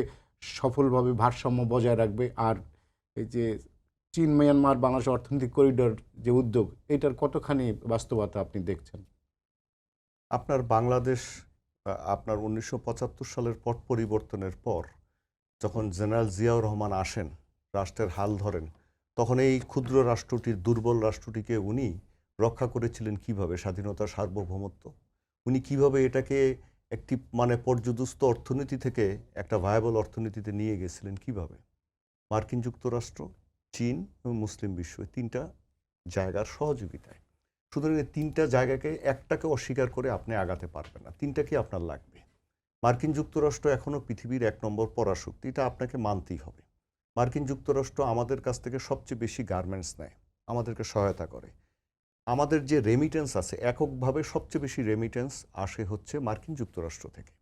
সফলভাবে ভারসাম্য বজায় রাখবে, আর এই যে চীন মিয়ানমার বাংলাদেশ অর্থনৈতিক করিডোর যে উদ্যোগ, এটার কতখানি বাস্তবতা আপনি দেখছেন? আপনার বাংলাদেশ আপনার 1975 সালের পট পরিবর্তনের পর যখন জেনারেল জিয়াউর রহমান আসেন, রাষ্ট্রের হাল ধরেন, তখন এই ক্ষুদ্র রাষ্ট্রটির, দুর্বল রাষ্ট্রটিকে উনি রক্ষা করেছিলেন কিভাবে? স্বাধীনতা, সার্বভৌমত্ব। উনি কিভাবে এটাকে একটি পর্যুদস্ত অর্থনীতি থেকে একটা ভায়াবল অর্থনীতিতে নিয়ে গেছিলেন কিভাবে? মার্কিন যুক্তরাষ্ট্র, চীন এবং মুসলিম বিশ্ব, তিনটা জায়গার সহযোগিতায়। সুতরাং এই তিনটা জায়গাকে একটাকে অস্বীকার করে আপনি আগাতে পারবেন না, তিনটাকে আপনার লাগবে। মার্কিন যুক্তরাষ্ট্র এখনও পৃথিবীর 1 নম্বর পরাশক্তি, এটা আপনাকে মানতেই হবে। মার্কিন যুক্তরাষ্ট্র আমাদের কাছ থেকে সবচেয়ে বেশি গার্মেন্টস নেয়, আমাদেরকে সহায়তা করে। আমাদের যে রেমিটেন্স আছে, এককভাবে সবচেয়ে বেশি রেমিটেন্স আসে হচ্ছে মার্কিন যুক্তরাষ্ট্র থেকে।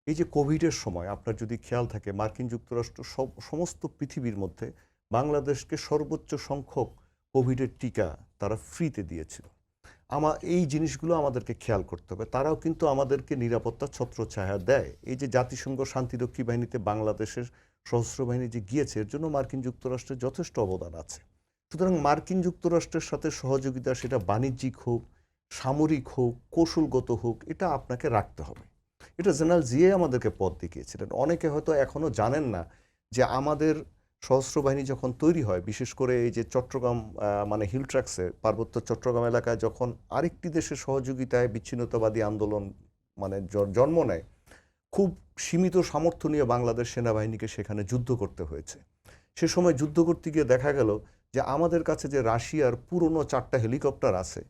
এই যে কোভিডের সময় আপনার যদি খেয়াল থাকে, মার্কিন যুক্তরাষ্ট্র সমস্ত পৃথিবীর মধ্যে বাংলাদেশকে সর্বোচ্চ সংখ্যক কোভিডের টিকা তারা ফ্রিতে দিয়েছিল। এই জিনিসগুলো আমাদেরকে খেয়াল করতে হবে। তারাও কিন্তু আমাদেরকে নিরাপত্তা ছত্রছায়া দেয়। এই যে জাতিসংঘ শান্তিরক্ষী বাহিনীতে বাংলাদেশের সশস্ত্র বাহিনী যে গিয়েছে, এর জন্য মার্কিন যুক্তরাষ্ট্রের যথেষ্ট অবদান আছে। সুতরাং মার্কিন যুক্তরাষ্ট্রের সাথে সহযোগিতা, সেটা বাণিজ্যিক হোক, সামরিক হোক, কৌশলগত হোক, এটা আপনাকে রাখতে হবে। এটা জেনারেল জিয়া আমাদেরকে পথ দেখিয়েছিলেন। অনেকে হয়তো এখনও জানেন না যে আমাদের সশস্ত্র বাহিনী যখন তৈরি হয়, বিশেষ করে এই যে চট্টগ্রাম হিল ট্র্যাক্সে, পার্বত্য চট্টগ্রাম এলাকায় যখন আরেকটি দেশের সহযোগিতায় বিচ্ছিন্নতাবাদী আন্দোলন জন্ম নেয়, খুব সীমিত সামর্থ্য নিয়ে বাংলাদেশ সেনাবাহিনীকে সেখানে যুদ্ধ করতে হয়েছে। সে সময় যুদ্ধ করতে গিয়ে দেখা গেল যে আমাদের কাছে যে রাশিয়ার পুরনো 4টা হেলিকপ্টার আছে,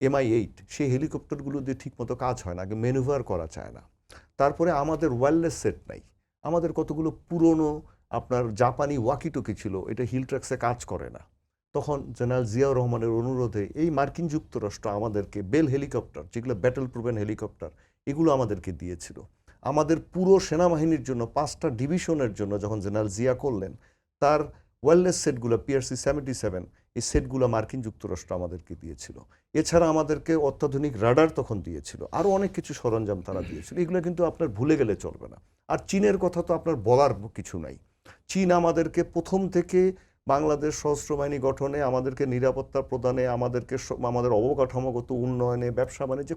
MI-8, সেই হেলিকপ্টারগুলো দিয়ে ঠিকমতো কাজ হয় না, ম্যানুভার করা যায় না। তারপরে আমাদের ওয়্যারলেস সেট নাই, আমাদের কতগুলো পুরনো আপনার জাপানি ওয়াকিটকি ছিল, এটা হিল ট্র্যাক্সে কাজ করে না। তখন জেনারেল জিয়াউর রহমানের অনুরোধে এই মার্কিন যুক্তরাষ্ট্র আমাদেরকে বেল হেলিকপ্টার, যেগুলো ব্যাটেল প্রুভেন হেলিকপ্টার, এগুলো আমাদেরকে দিয়েছিল। আমাদের পুরো সেনাবাহিনীর জন্য 5টা ডিভিশনের জন্য যখন জেনারেল জিয়া করলেন, তার ওয়্যারলেস সেটগুলো PRC-77, এই সেটগুলো মার্কিন যুক্তরাষ্ট্র আমাদেরকে দিয়েছিল। এছাড়া আমাদেরকে অত্যাধুনিক রাডার তখন দিয়েছিল, আরও অনেক কিছু সরঞ্জাম তারা দিয়েছিল। এগুলো কিন্তু আপনার ভুলে গেলে চলবে না। আর চীনের কথা তো আপনার বলার কিছু নাই। চীন আমাদেরকে প্রথম থেকে বাংলাদেশ সশস্ত্র বাহিনী গঠনে, আমাদেরকে নিরাপত্তা প্রদানে, আমাদের অবকাঠামোগত উন্নয়নে, ব্যবসা বাণিজ্যে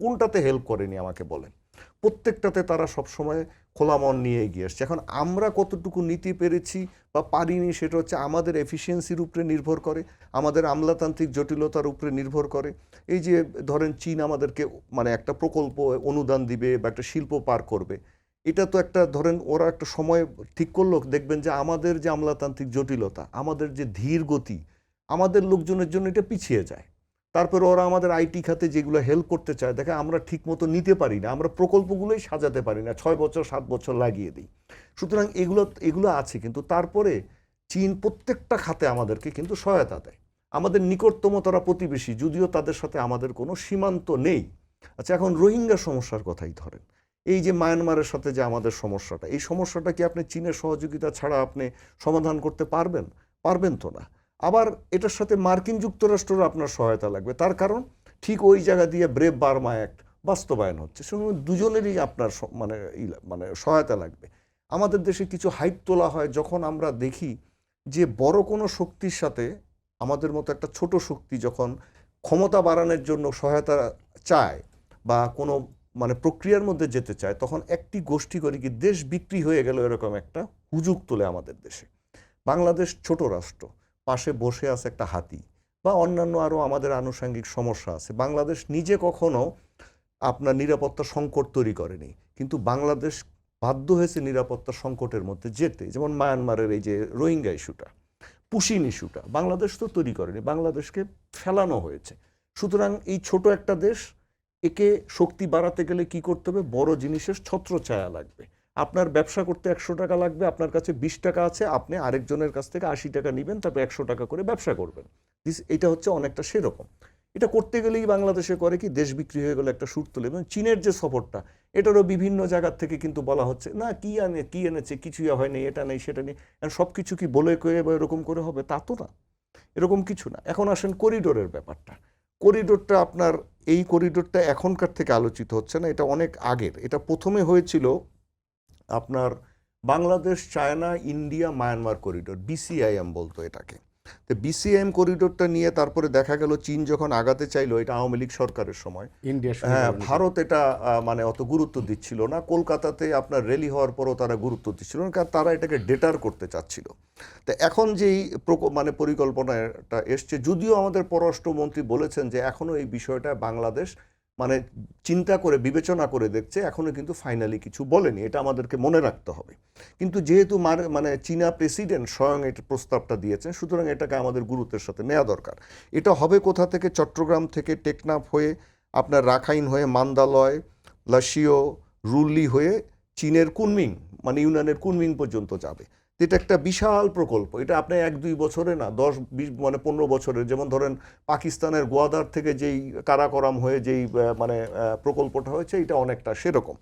কোনটাতে হেল্প করেনি আমাকে বলেন? প্রত্যেকটাতে তারা সবসময় খোলা মন নিয়ে এগিয়ে আসছে। এখন আমরা কতটুকু নিতে পেরেছি বা পারিনি, সেটা হচ্ছে আমাদের এফিসিয়েন্সির উপরে নির্ভর করে, আমাদের আমলাতান্ত্রিক জটিলতার উপরে নির্ভর করে। এই যে ধরেন চীন আমাদেরকে একটা প্রকল্প অনুদান দিবে বা একটা শিল্প পার করবে, এটা তো একটা ধরেন ওরা একটা সময় ঠিক করলো, দেখবেন যে আমাদের যে আমলাতান্ত্রিক জটিলতা, আমাদের যে ধীর গতি, আমাদের লোকজনের জন্য এটা পিছিয়ে যায়। তারপরে ওরা আমাদের আইটি খাতে যেগুলো হেল্প করতে চায়, দেখে আমরা ঠিক মতো নিতে পারি না, আমরা প্রকল্পগুলোই সাজাতে পারি না, 6 বছর 7 বছর লাগিয়ে দিই। সুতরাং এগুলো আছে, কিন্তু তারপরে চীন প্রত্যেকটা খাতে আমাদেরকে কিন্তু সহায়তা দেয়। আমাদের নিকটতম তারা প্রতিবেশী, যদিও তাদের সাথে আমাদের কোনো সীমান্ত নেই। আচ্ছা, এখন রোহিঙ্গা সমস্যার কথাই ধরেন। এই যে মায়ানমারের সাথে যে আমাদের সমস্যাটা, এই সমস্যাটা কি আপনি চীনের সহযোগিতা ছাড়া আপনি সমাধান করতে পারবেন? পারবেন তো না। আবার এটার সাথে মার্কিন যুক্তরাষ্ট্রের আপনার সহায়তা লাগবে, তার কারণ ঠিক ওই জায়গা দিয়ে ব্রেভ বার্মা অ্যাক্ট বাস্তবায়ন হচ্ছে, সেখানে দুজনেরই আপনার মানে সহায়তা লাগবে। আমাদের দেশে কিছু হাইপ তোলা হয় যখন আমরা দেখি যে বড় কোনো শক্তির সাথে আমাদের মতো একটা ছোট শক্তি যখন ক্ষমতা বাড়ানোর জন্য সহায়তা চায় বা কোনো মানে প্রক্রিয়ার মধ্যে যেতে চায়, তখন একটি গোষ্ঠী করে কি দেশ বিক্রি হয়ে গেল এরকম একটা হুজুগ তোলে আমাদের দেশে। বাংলাদেশ ছোট রাষ্ট্র, পাশে বসে আছে একটা হাতি বা অন্যান্য আরও আমাদের আনুষঙ্গিক সমস্যা আছে। বাংলাদেশ নিজে কখনো আপনার নিরাপত্তা সংকট তৈরি করেনি, কিন্তু বাংলাদেশ বাধ্য হয়েছে নিরাপত্তা সংকটের মধ্যে যেতে। যেমন মায়ানমারের এই যে রোহিঙ্গা ইস্যুটা, পুশিন ইস্যুটা বাংলাদেশ তো তৈরি করেনি, বাংলাদেশকে ফেলানো হয়েছে। সুতরাং এই ছোট একটা দেশ, একে শক্তি বাড়াতে গেলে কি করতে হবে? বড় জিনিসের ছত্রছায়া লাগবে। আপনার ব্যবসা করতে 100 টাকা লাগবে, আপনার কাছে 20 টাকা আছে, আপনি আরেকজনের কাছ থেকে 80 টাকা নেবেন, তারপর 100 টাকা করে ব্যবসা করবেন। এটা হচ্ছে অনেকটা সেরকম। এটা করতে গেলেই বাংলাদেশে করে কি দেশ বিক্রি হয়ে গেলে একটা সুর তোলে। এবং চীনের যে সফরটা, এটারও বিভিন্ন জায়গার থেকে কিন্তু বলা হচ্ছে না কি এনেছে, কিছুই হয়নি, এটা নেই সেটা নেই। সব কিছু কি বলে কয়ে বা এরকম করে হবে? তা তো না, এরকম কিছু না। এখন আসেন করিডোরের ব্যাপারটা। করিডোরটা আপনার, এই করিডোরটা এখনকার থেকে আলোচিত হচ্ছে না, এটা অনেক আগের। এটা প্রথমে হয়েছিল আপনার Bangladesh, China, India, Myanmar corridor, BCIM বলতো এটাকে। তো বিসিআইএম করিডোরটা নিয়ে তারপরে দেখা গেল চীন যখন আগাতে চাইলো, এটা আওয়ামী লীগ সরকারের সময়, ইন্ডিয়া হ্যাঁ, ভারত এটা মানে অত গুরুত্ব দিচ্ছিল না। কলকাতাতে আপনার র্যালি হওয়ার পরও তারা গুরুত্ব দিচ্ছিল না, কারণ তারা এটাকে ডেটার করতে চাচ্ছিল। তো এখন যেই মানে পরিকল্পনাটা এসছে, যদিও আমাদের পররাষ্ট্রমন্ত্রী বলেছেন যে এখনও এই বিষয়টা বাংলাদেশ মানে চিন্তা করে বিবেচনা করে দেখছে, এখনও কিন্তু ফাইনালি কিছু বলেনি, এটা আমাদেরকে মনে রাখতে হবে। কিন্তু যেহেতু মানে চীনা প্রেসিডেন্ট স্বয়ং এটা প্রস্তাবটা দিয়েছেন, সুতরাং এটাকে আমাদের গুরুত্বের সাথে নেওয়া দরকার। এটা হবে কোথা থেকে? চট্টগ্রাম থেকে টেকনাফ হয়ে আপনার রাখাইন হয়ে মান্দালয়, লাসিও, রুল্লি হয়ে চীনের কুনমিং মানে ইউনানের কুনমিং পর্যন্ত যাবে। এটা একটা বিশাল প্রকল্প। এটা আপনি 1-2 বছরে না, 10-20 মানে 15 বছরের। যেমন ধরেন পাকিস্তানের গোয়াদার থেকে যেই কারাকরাম হয়ে যেই মানে প্রকল্পটা হয়েছে, এটা অনেকটা সেরকম।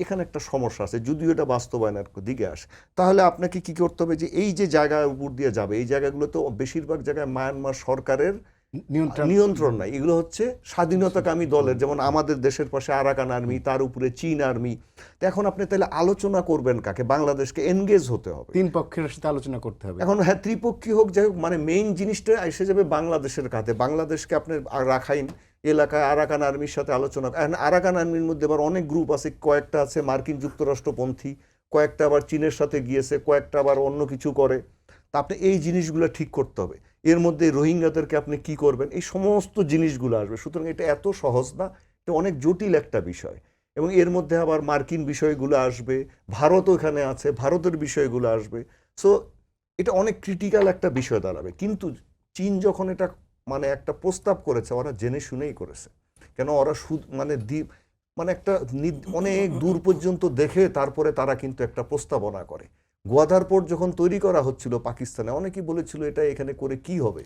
এখানে একটা সমস্যা আছে, যদিও এটা বাস্তবায়নের দিকে আসে। তাহলে আপনাকে কি করতে হবে? যে এই যে জায়গার উপর দিয়ে যাবে, এই জায়গাগুলো তো বেশিরভাগ জায়গায় মায়ানমার সরকারের নিয়ন্ত্রণ নাই। এগুলো হচ্ছে স্বাধীনতাকামী দলের, যেমন আমাদের দেশের পাশে আরাকান আর্মি, তার উপরে চীন আর্মি। তো এখন আপনি তাহলে আলোচনা করবেন কাকে? বাংলাদেশকে এনগেজ হতে হবে, 3 পক্ষের সাথে আলোচনা করতে হবে। এখন হ্যাঁ, ত্রিপক্ষী হোক, যাই হোক, মানে মেইন জিনিসটা এসে যাবে বাংলাদেশের কাছে। বাংলাদেশকে আপনি রাখাইন এলাকায় আরাকান আর্মির সাথে আলোচনা, আরাকান আর্মির মধ্যে আবার অনেক গ্রুপ আছে, কয়েকটা আছে মার্কিন যুক্তরাষ্ট্রপন্থী, কয়েকটা আবার চীনের সাথে গিয়েছে, কয়েকটা আবার অন্য কিছু করে। তা আপনি এই জিনিসগুলো ঠিক করতে হবে। এর মধ্যে রোহিঙ্গাদেরকে আপনি কি করবেন, এই সমস্ত জিনিসগুলো আসবে। সুতরাং এটা এত সহজ না, এটা অনেক জটিল একটা বিষয়। এবং এর মধ্যে আবার মার্কিন বিষয়গুলো আসবে, ভারত ওখানে আছে, ভারতের বিষয়গুলো আসবে। সো এটা অনেক ক্রিটিক্যাল একটা বিষয় দাঁড়াবে। কিন্তু চীন যখন এটা মানে একটা প্রস্তাব করেছে, ওরা জেনে শুনেই করেছে। কেন ওরা মানে একটা অনেক দূর পর্যন্ত দেখে তারপরে তারা কিন্তু একটা প্রস্তাবনা করে। গোয়াদার পোর্ট যখন তৈরি করা হচ্ছিল পাকিস্তানে, অনেকেই বলেছিল এটা এখানে করে কি হবে।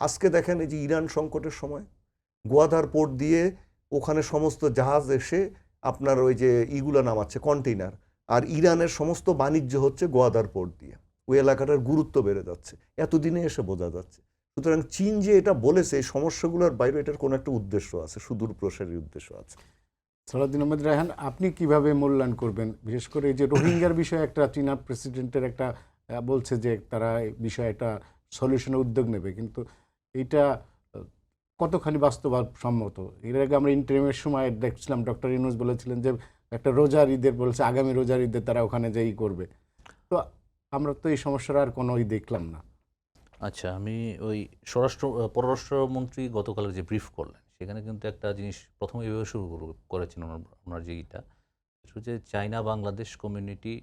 আজকে দেখেন এই যে ইরান সংকটের সময় গোয়াদার পোর্ট দিয়ে ওখানে সমস্ত জাহাজ এসে আপনার ওই যে ইগুলা নামাচ্ছে, কন্টেইনার, আর ইরানের সমস্ত বাণিজ্য হচ্ছে গোয়াদার পোর্ট দিয়ে। ওই এলাকাটার গুরুত্ব বেড়ে যাচ্ছে, এতদিনে এসে বোঝা যাচ্ছে। সুতরাং চীন যে এটা বলেছে, এই সমস্যাগুলোর বাইরে এটার কোনো একটা উদ্দেশ্য আছে, সুদূর প্রসারী উদ্দেশ্য আছে। সালাউদ্দিন আহমেদ রায়হান, আপনি কিভাবে মূল্যায়ন করবেন? বিশেষ করে এই যে রোহিঙ্গার বিষয়ে একটা চীনা প্রেসিডেন্টের একটা বলছে যে তারা এই বিষয়ে একটা সলিউশনের উদ্যোগ নেবে, কিন্তু এইটা কতখানি বাস্তবসম্মত? এর আগে আমরা ইন্টারভিউয়ের সময় দেখছিলাম ডক্টর ইউনূস বলেছিলেন যে একটা রোজার ঈদের বলেছে, আগামী রোজার ঈদে তারা ওখানে যেই করবে। তো আমরা তো এই সমস্যার আর কোনো দেখলাম না। আচ্ছা, আমি ওই পররাষ্ট্রমন্ত্রী গতকালের যে ব্রিফ করলেন, সেখানে কিন্তু একটা জিনিস প্রথমে এভাবে শুরু করেছেন ওনার যেটা হচ্ছে China Bangladesh community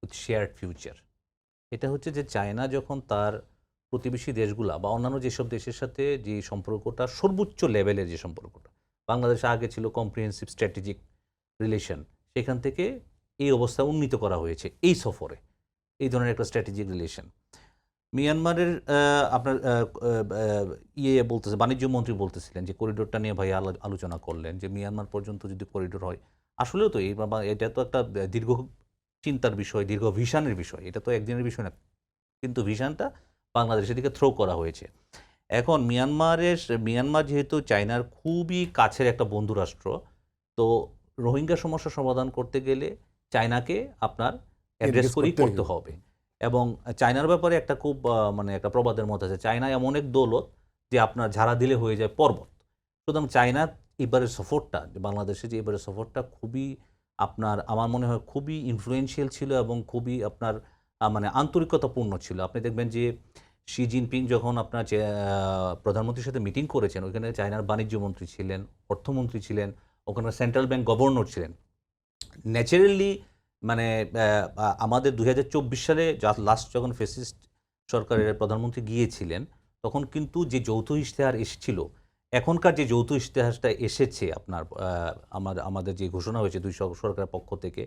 with shared future. এটা হচ্ছে যে চায়না যখন তার প্রতিবেশী দেশগুলা বা অন্যান্য যেসব দেশের সাথে যে সম্পর্কটা সর্বোচ্চ লেভেলের যে সম্পর্কটা, বাংলাদেশ আগে ছিল কম্প্রিহেন্সিভ স্ট্র্যাটেজিক রিলেশন, সেখান থেকে এই অবস্থা উন্নীত করা হয়েছে এই সফরে, এই ধরনের একটা স্ট্র্যাটেজিক রিলেশন। মিয়ানমারের আপনার বলতেছে, বাণিজ্য মন্ত্রী বলতেছিলেন যে করিডোরটা নিয়ে ভাই আলোচনা করলেন যে মিয়ানমার পর্যন্ত যদি করিডোর হয়, আসলেও তো এটা তো একটা দীর্ঘ চিন্তার বিষয়, দীর্ঘ ভিশনের বিষয়, এটা তো একদিনের বিষয় না, কিন্তু ভিশনটা বাংলাদেশের দিকে থ্রো করা হয়েছে। এখন মিয়ানমার যেহেতু চায়নার খুবই কাছের একটা বন্ধু রাষ্ট্র, তো রোহিঙ্গা সমস্যা সমাধান করতে গেলে চায়নাকে আপনার অ্যাড্রেস Engage করেই করতেই করতে হবে। এবং চায়নার ব্যাপারে একটা খুব মানে একটা প্রবাদের মত আছে, চায়না এমন এক দৌলত যে আপনার ঝাড়া দিলে হয়ে যায় পর্বত। সুতরাং চায়নার এবারের সফরটা, বাংলাদেশে যে এবারের সফরটা খুবই আপনার, আমার মনে হয় খুবই ইনফ্লুয়েন্সিয়াল ছিল এবং খুবই আপনার মানে আন্তরিকতাপূর্ণ ছিল। আপনি দেখবেন যে শি জিনপিং যখন আপনার প্রধানমন্ত্রীর সাথে মিটিং করেছেন, ওইখানে চায়নার বাণিজ্য মন্ত্রী ছিলেন, অর্থমন্ত্রী ছিলেন, ওখানে সেন্ট্রাল ব্যাংক গভর্নর ছিলেন। ন্যাচারালি মানে আমাদের 2024 সালে লাস্ট যখন ফ্যাসিস্ট সরকারের প্রধানমন্ত্রী গিয়েছিলেন, তখন কিন্তু যে যৌথ ইশতেহার এসেছিল, এখনকার যে যৌথ ইশতেহারটা এসেছে আপনার আমাদের যে ঘোষণা হয়েছে দুই সরকারের পক্ষ থেকে,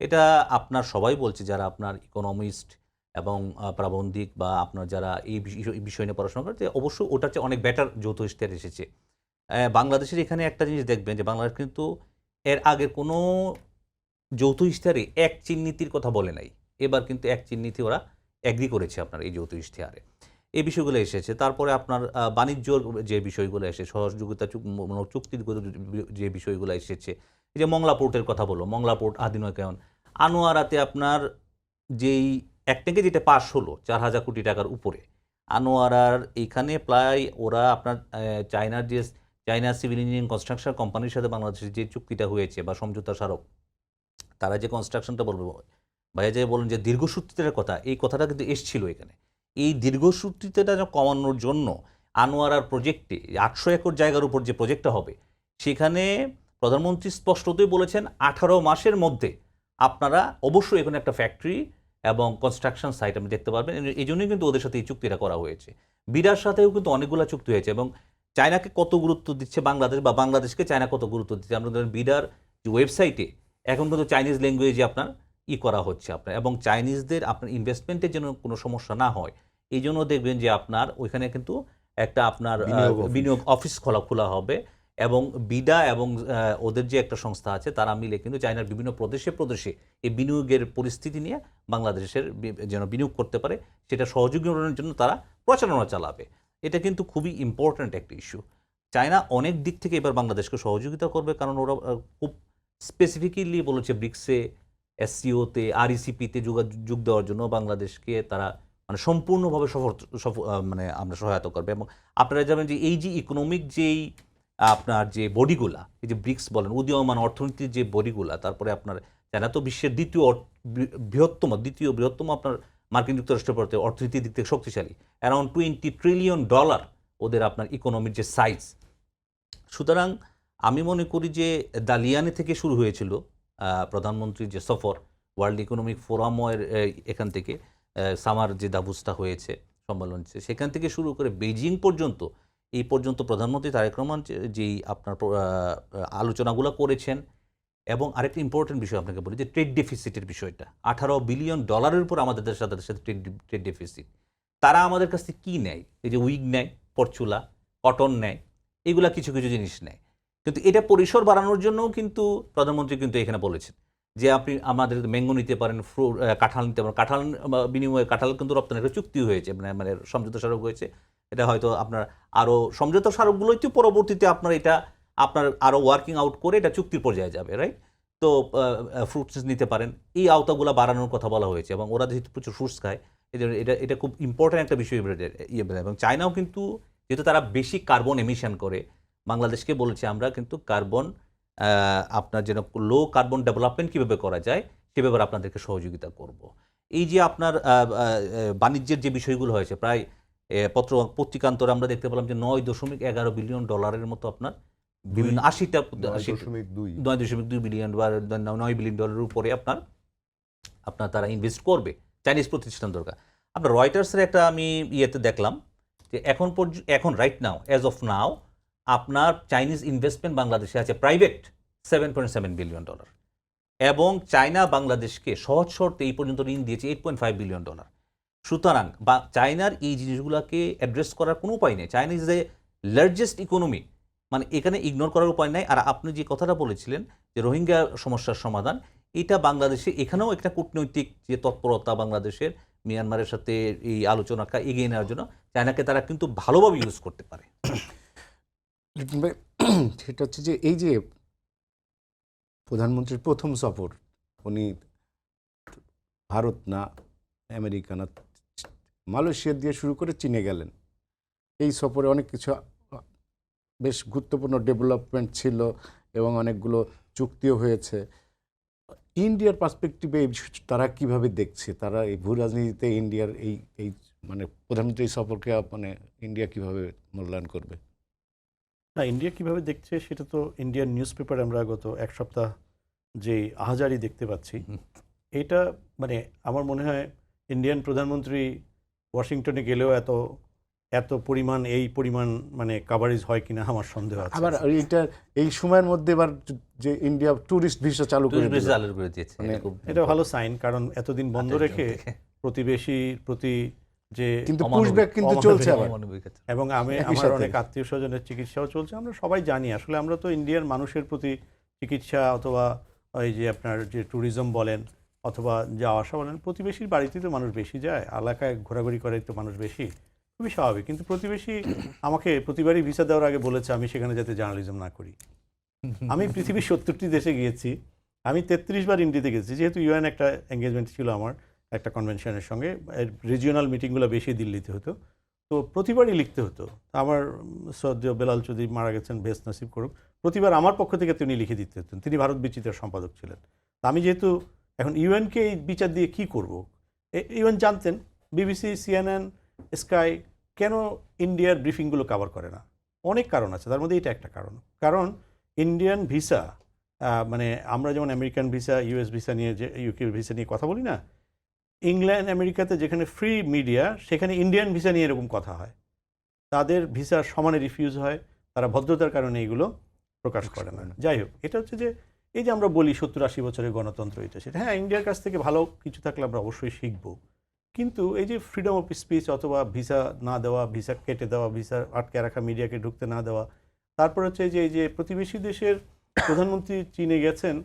এটা আপনার সবাই বলছে যারা আপনার ইকোনমিস্ট এবং প্রাবন্ধিক বা আপনার যারা এই বিষয় নিয়ে পড়াশোনা করে, যে অবশ্যই ওটার চেয়ে অনেক বেটার যৌথ ইশতেহার এসেছে। বাংলাদেশের এখানে একটা জিনিস দেখবেন যে বাংলাদেশ কিন্তু এর আগে কোনো যৌথ ইশতেহারে এক চীন নীতির কথা বলে নাই। এবার কিন্তু এক চীন নীতি ওরা এগ্রি করেছে আপনার এই যৌথ ইশতেহারে। এই বিষয়গুলো এসেছে। তারপরে আপনার বাণিজ্যর যে বিষয়গুলো এসে, সহযোগিতা চুক্তির যে বিষয়গুলো এসেছে, এই যে মংলা পোর্টের কথা বললো, মংলা পোর্ট আধুনিকায়ন, আনোয়ারাতে আপনার যেই এক ট্যাঙ্কে যেটা পাস হলো 4,000 কোটি টাকার উপরে, আনোয়ারার এইখানে প্রায় ওরা আপনার চায়না সিভিল ইঞ্জিনিয়ারিং কনস্ট্রাকশন কোম্পানির সাথে বাংলাদেশের যে চুক্তিটা হয়েছে বা সমঝোতা স্মারক, তারা যে কনস্ট্রাকশনটা বলবে, ভাইয়া যে বলেন যে দীর্ঘসূত্রিতার কথা, এই কথাটা কিন্তু এসছিল এখানে। এই দীর্ঘসূত্রিতাটা কমানোর জন্য আনোয়ারার প্রজেক্টে 800 একর জায়গার উপর যে প্রজেক্টটা হবে, সেখানে প্রধানমন্ত্রী স্পষ্টতই বলেছেন 18 মাসের মধ্যে আপনারা অবশ্যই এখানে একটা ফ্যাক্টরি এবং কনস্ট্রাকশন সাইট আপনি দেখতে পারবেন। এই জন্যই কিন্তু ওদের সাথে এই চুক্তিটা করা হয়েছে। বিরার সাথেও কিন্তু অনেকগুলো চুক্তি হয়েছে। এবং চায়নাকে কত গুরুত্ব দিচ্ছে বাংলাদেশ, বা বাংলাদেশকে চায়না কত গুরুত্ব দিচ্ছে, আমরা ধরেন বিরার যে ওয়েবসাইটে এখন কিন্তু চাইনিজ ল্যাঙ্গুয়েজে আপনার করা হচ্ছে আপনার, এবং চাইনিজদের আপনার ইনভেস্টমেন্টের জন্য কোনো সমস্যা না হয় এই জন্য দেখবেন যে আপনার ওইখানে কিন্তু একটা আপনার বিনিয়োগ অফিস খোলা হবে। এবং বিডা এবং ওদের যে একটা সংস্থা আছে তারা মিলে কিন্তু চায়নার বিভিন্ন প্রদেশে এই বিনিয়োগের পরিস্থিতি নিয়ে বাংলাদেশের যেন বিনিয়োগ করতে পারে সেটা সহযোগীকরণের জন্য তারা প্রচারণা চালাবে। এটা কিন্তু খুবই ইম্পর্ট্যান্ট একটা ইস্যু। চায়না অনেক দিক থেকে এবার বাংলাদেশকে সহযোগিতা করবে, কারণ ওরা খুব স্পেসিফিক্যালি বলেছে ব্রিক্সে, এসসিওতে, আরইসিপিতে যোগ দেওয়ার জন্য বাংলাদেশকে তারা মানে সম্পূর্ণভাবে মানে আমরা সহায়তা করবে। এবং আপনারা জানেন যে এই যে ইকোনমিক যেই আপনার যে বডিগুলা, এই যে ব্রিক্স বলেন, উদীয়মান অর্থনীতির যে বডিগুলা, তারপরে আপনার চায়না তো বিশ্বের দ্বিতীয় বৃহত্তম আপনার মার্কিন যুক্তরাষ্ট্রের পরে অর্থনীতির দিক থেকে শক্তিশালী, অ্যারাউন্ড $20 ট্রিলিয়ন ওদের আপনার ইকোনমির যে সাইজ। সুতরাং আমি মনে করি যে দালিয়ানি থেকে শুরু হয়েছিল প্রধানমন্ত্রীর যে সফর, ওয়ার্ল্ড ইকোনমিক ফোরামের এখান থেকে সামার যে দাভোসটা হয়েছে সম্মেলন, সেখান থেকে শুরু করে বেইজিং পর্যন্ত, এই পর্যন্ত প্রধানমন্ত্রী তারেক রহমান যেই আপনার আলোচনাগুলো করেছেন। এবং আরেকটা ইম্পর্টেন্ট বিষয় আপনাকে বলি যে ট্রেড ডেফিসিটের বিষয়টা, $18 বিলিয়ন উপর আমাদের সাথে ট্রেড ডেফিসিট। তারা আমাদের কাছ থেকে কী নেয়? এই যে উইগ নেয়, পরচুলা, কটন নেয়, এগুলা কিছু কিছু জিনিস নেয়। কিন্তু এটা পরিসর বাড়ানোর জন্যও কিন্তু প্রধানমন্ত্রী কিন্তু এখানে বলেছেন যে আপনি আমাদের ম্যাঙ্গো নিতে পারেন, কাঁঠাল নিতে পারেন, কাঁঠাল বিনিময়ে কাঁঠাল কিন্তু রপ্তানির একটা চুক্তি হয়েছে, মানে সমঝোতা স্মারক হয়েছে। এটা হয়তো আপনার আরও সমঝোতা স্মারকগুলোই তো পরবর্তীতে আপনার এটা আপনার আরও ওয়ার্কিং আউট করে এটা চুক্তির পর্যায়ে যাবে, রাইট? তো ফ্রুটস নিতে পারেন, এই আওতাগুলো বাড়ানোর কথা বলা হয়েছে। এবং ওরা যেহেতু প্রচুর ফ্রুটস খায়, এটা খুব ইম্পর্ট্যান্ট একটা বিষয়। এবং চায়নাও কিন্তু যেহেতু তারা বেশি কার্বন এমিশন করে, বাংলাদেশকে বলেছে আমরা কিন্তু কার্বন আপনার যেন লো কার্বন ডেভেলপমেন্ট কীভাবে করা যায় সে ব্যাপারে আপনাদেরকে সহযোগিতা করব। এই যে আপনার বাণিজ্যের যে বিষয়গুলো হয়েছে, প্রায় পত্রিকান্তরে আমরা দেখতে পেলাম যে $9.11 বিলিয়ন মতো আপনার বিভিন্ন 9.2 বিলিয়ন বা $9 বিলিয়ন উপরে আপনার তারা ইনভেস্ট করবে, চাইনিজ প্রতিষ্ঠান দরকার। আপনার রয়টার্সের একটা আমি দেখলাম যে এখন রাইট নাও, অ্যাজ অফ নাও, আপনার চাইনিজ ইনভেস্টমেন্ট বাংলাদেশে আছে প্রাইভেট $7.7 বিলিয়ন, এবং চায়না বাংলাদেশকে সহজ শর্তে এই পর্যন্ত ঋণ দিয়েছে $8.5 বিলিয়ন। সুতরাং বা চায়নার এই জিনিসগুলোকে অ্যাড্রেস করার কোনো উপায় নেই। China is the largest economy, মানে এখানে ইগনোর করার উপায় নাই। আর আপনি যে কথাটা বলেছিলেন যে রোহিঙ্গা সমস্যার সমাধান, এটা বাংলাদেশে এখানেও একটা কূটনৈতিক যে তৎপরতা বাংলাদেশের মিয়ানমারের সাথে এই আলোচনাটা এগিয়ে নেওয়ার জন্য চায়নাকে তারা কিন্তু ভালোভাবে ইউজ করতে পারে। লিটন ভাই, সেটা হচ্ছে যে এই যে প্রধানমন্ত্রীর প্রথম সফর, উনি ভারত না আমেরিকা না মালয়েশিয়া দিয়ে শুরু করে চীনে গেলেন। এই সফরে অনেক কিছু বেশ গুরুত্বপূর্ণ ডেভেলপমেন্ট ছিল এবং অনেকগুলো চুক্তিও হয়েছে। ইন্ডিয়ার পার্সপেক্টিভে তারা কিভাবে দেখছে, তারা এই ভূ রাজনীতিতে ইন্ডিয়ার এই মানে প্রধানমন্ত্রী এই সফরকে মানে ইন্ডিয়া কিভাবে মূল্যায়ন করবে? না, ইন্ডিয়া কিভাবে দেখছে সেটা তো ইন্ডিয়ান নিউজ পেপারে আমরা গত এক সপ্তাহ যে আহাজারি দেখতে পাচ্ছি, এটা মানে আমার মনে হয় ইন্ডিয়ান প্রধানমন্ত্রী ওয়াশিংটনে গেলেও এত পরিমাণ এই পরিমাণ মানে কাভারেজ হয় কিনা আমার সন্দেহ আছে। আবার এইটা এই সময়ের মধ্যে এবার যে ইন্ডিয়া ট্যুরিস্ট ভিসা চালু করে দিল, চালু করে দিয়েছে, মানে এটা খুব এটা ভালো সাইন, কারণ এতদিন বন্ধ রেখে প্রতিবেশীর প্রতি যে কিন্তু পুশব্যাক কিন্তু চলছে আবার। এবং একই আমার সাথে। অনেক আত্মীয় স্বজনের চিকিৎসাও চলছে। আমরা সবাই জানি আসলে আমরা তো ইন্ডিয়ার মানুষের প্রতি চিকিৎসা অথবা ওই যে আপনার যে ট্যুরিজম বলেন অথবা যাওয়া আসা বলেন, প্রতিবেশীর বাড়িতেই তো মানুষ বেশি যায়, এলাকায় ঘোরাঘুরি করে তো মানুষ বেশি, খুবই স্বাভাবিক। কিন্তু প্রতিবেশী আমাকে প্রতিবারই ভিসা দেওয়ার আগে বলেছে আমি সেখানে যাতে জার্নালিজম না করি। আমি পৃথিবীর 70টি দেশে গিয়েছি, আমি 33 বার ইন্ডিয়াতে গেছি, যেহেতু ইউএন একটা এঙ্গেজমেন্ট ছিল আমার একটা কনভেনশনের সঙ্গে, রিজিওনাল মিটিংগুলো বেশি দিল্লিতে হতো, তো প্রতিবারই লিখতে হতো। আমার শ্রদ্ধেয় বেলাল চৌধুরী মারা গেছেন, বেশ নসিব করুক, প্রতিবার আমার পক্ষ থেকে তিনি লিখে দিতে হতেন, তিনি ভারত বিচিত্রার সম্পাদক ছিলেন। আমি যেহেতু এখন ইউএনকে এই বিচার দিয়ে কি করব, ইউএন জানতেন বিবিসি, সিএনএন, স্কাই কেন ইন্ডিয়ার ব্রিফিংগুলো কভার করে না। অনেক কারণ আছে, তার মধ্যে এটা একটা কারণ ইন্ডিয়ান ভিসা মানে আমরা যেমন আমেরিকান ভিসা, ইউএস ভিসা নিয়ে যে ইউকে ভিসা নিয়ে কথা বলি না, ইংল্যান্ড আমেরিকাতে যেখানে ফ্রি মিডিয়া সেখানে ইন্ডিয়ান ভিসা নিয়ে এরকম কথা হয়, তাদের ভিসা সমানে রিফিউজ হয়, তারা ভদ্রতার কারণে এগুলো প্রকাশ করে না। যাই হোক, এটা হচ্ছে যে এই যে আমরা বলি 70-80 বছরের গণতন্ত্র, এটা সেটা হ্যাঁ, ইন্ডিয়ার কাছ থেকে ভালো কিছু থাকলে আমরা অবশ্যই শিখব, কিন্তু এই যে ফ্রিডম অফ স্পিচ অথবা ভিসা না দেওয়া, ভিসা কেটে দেওয়া, ভিসা আটকে রাখা, মিডিয়াকে ঢুকতে না দেওয়া, তারপর হচ্ছে যে এই যে প্রতিবেশী দেশের প্রধানমন্ত্রী চীনে গেছেন,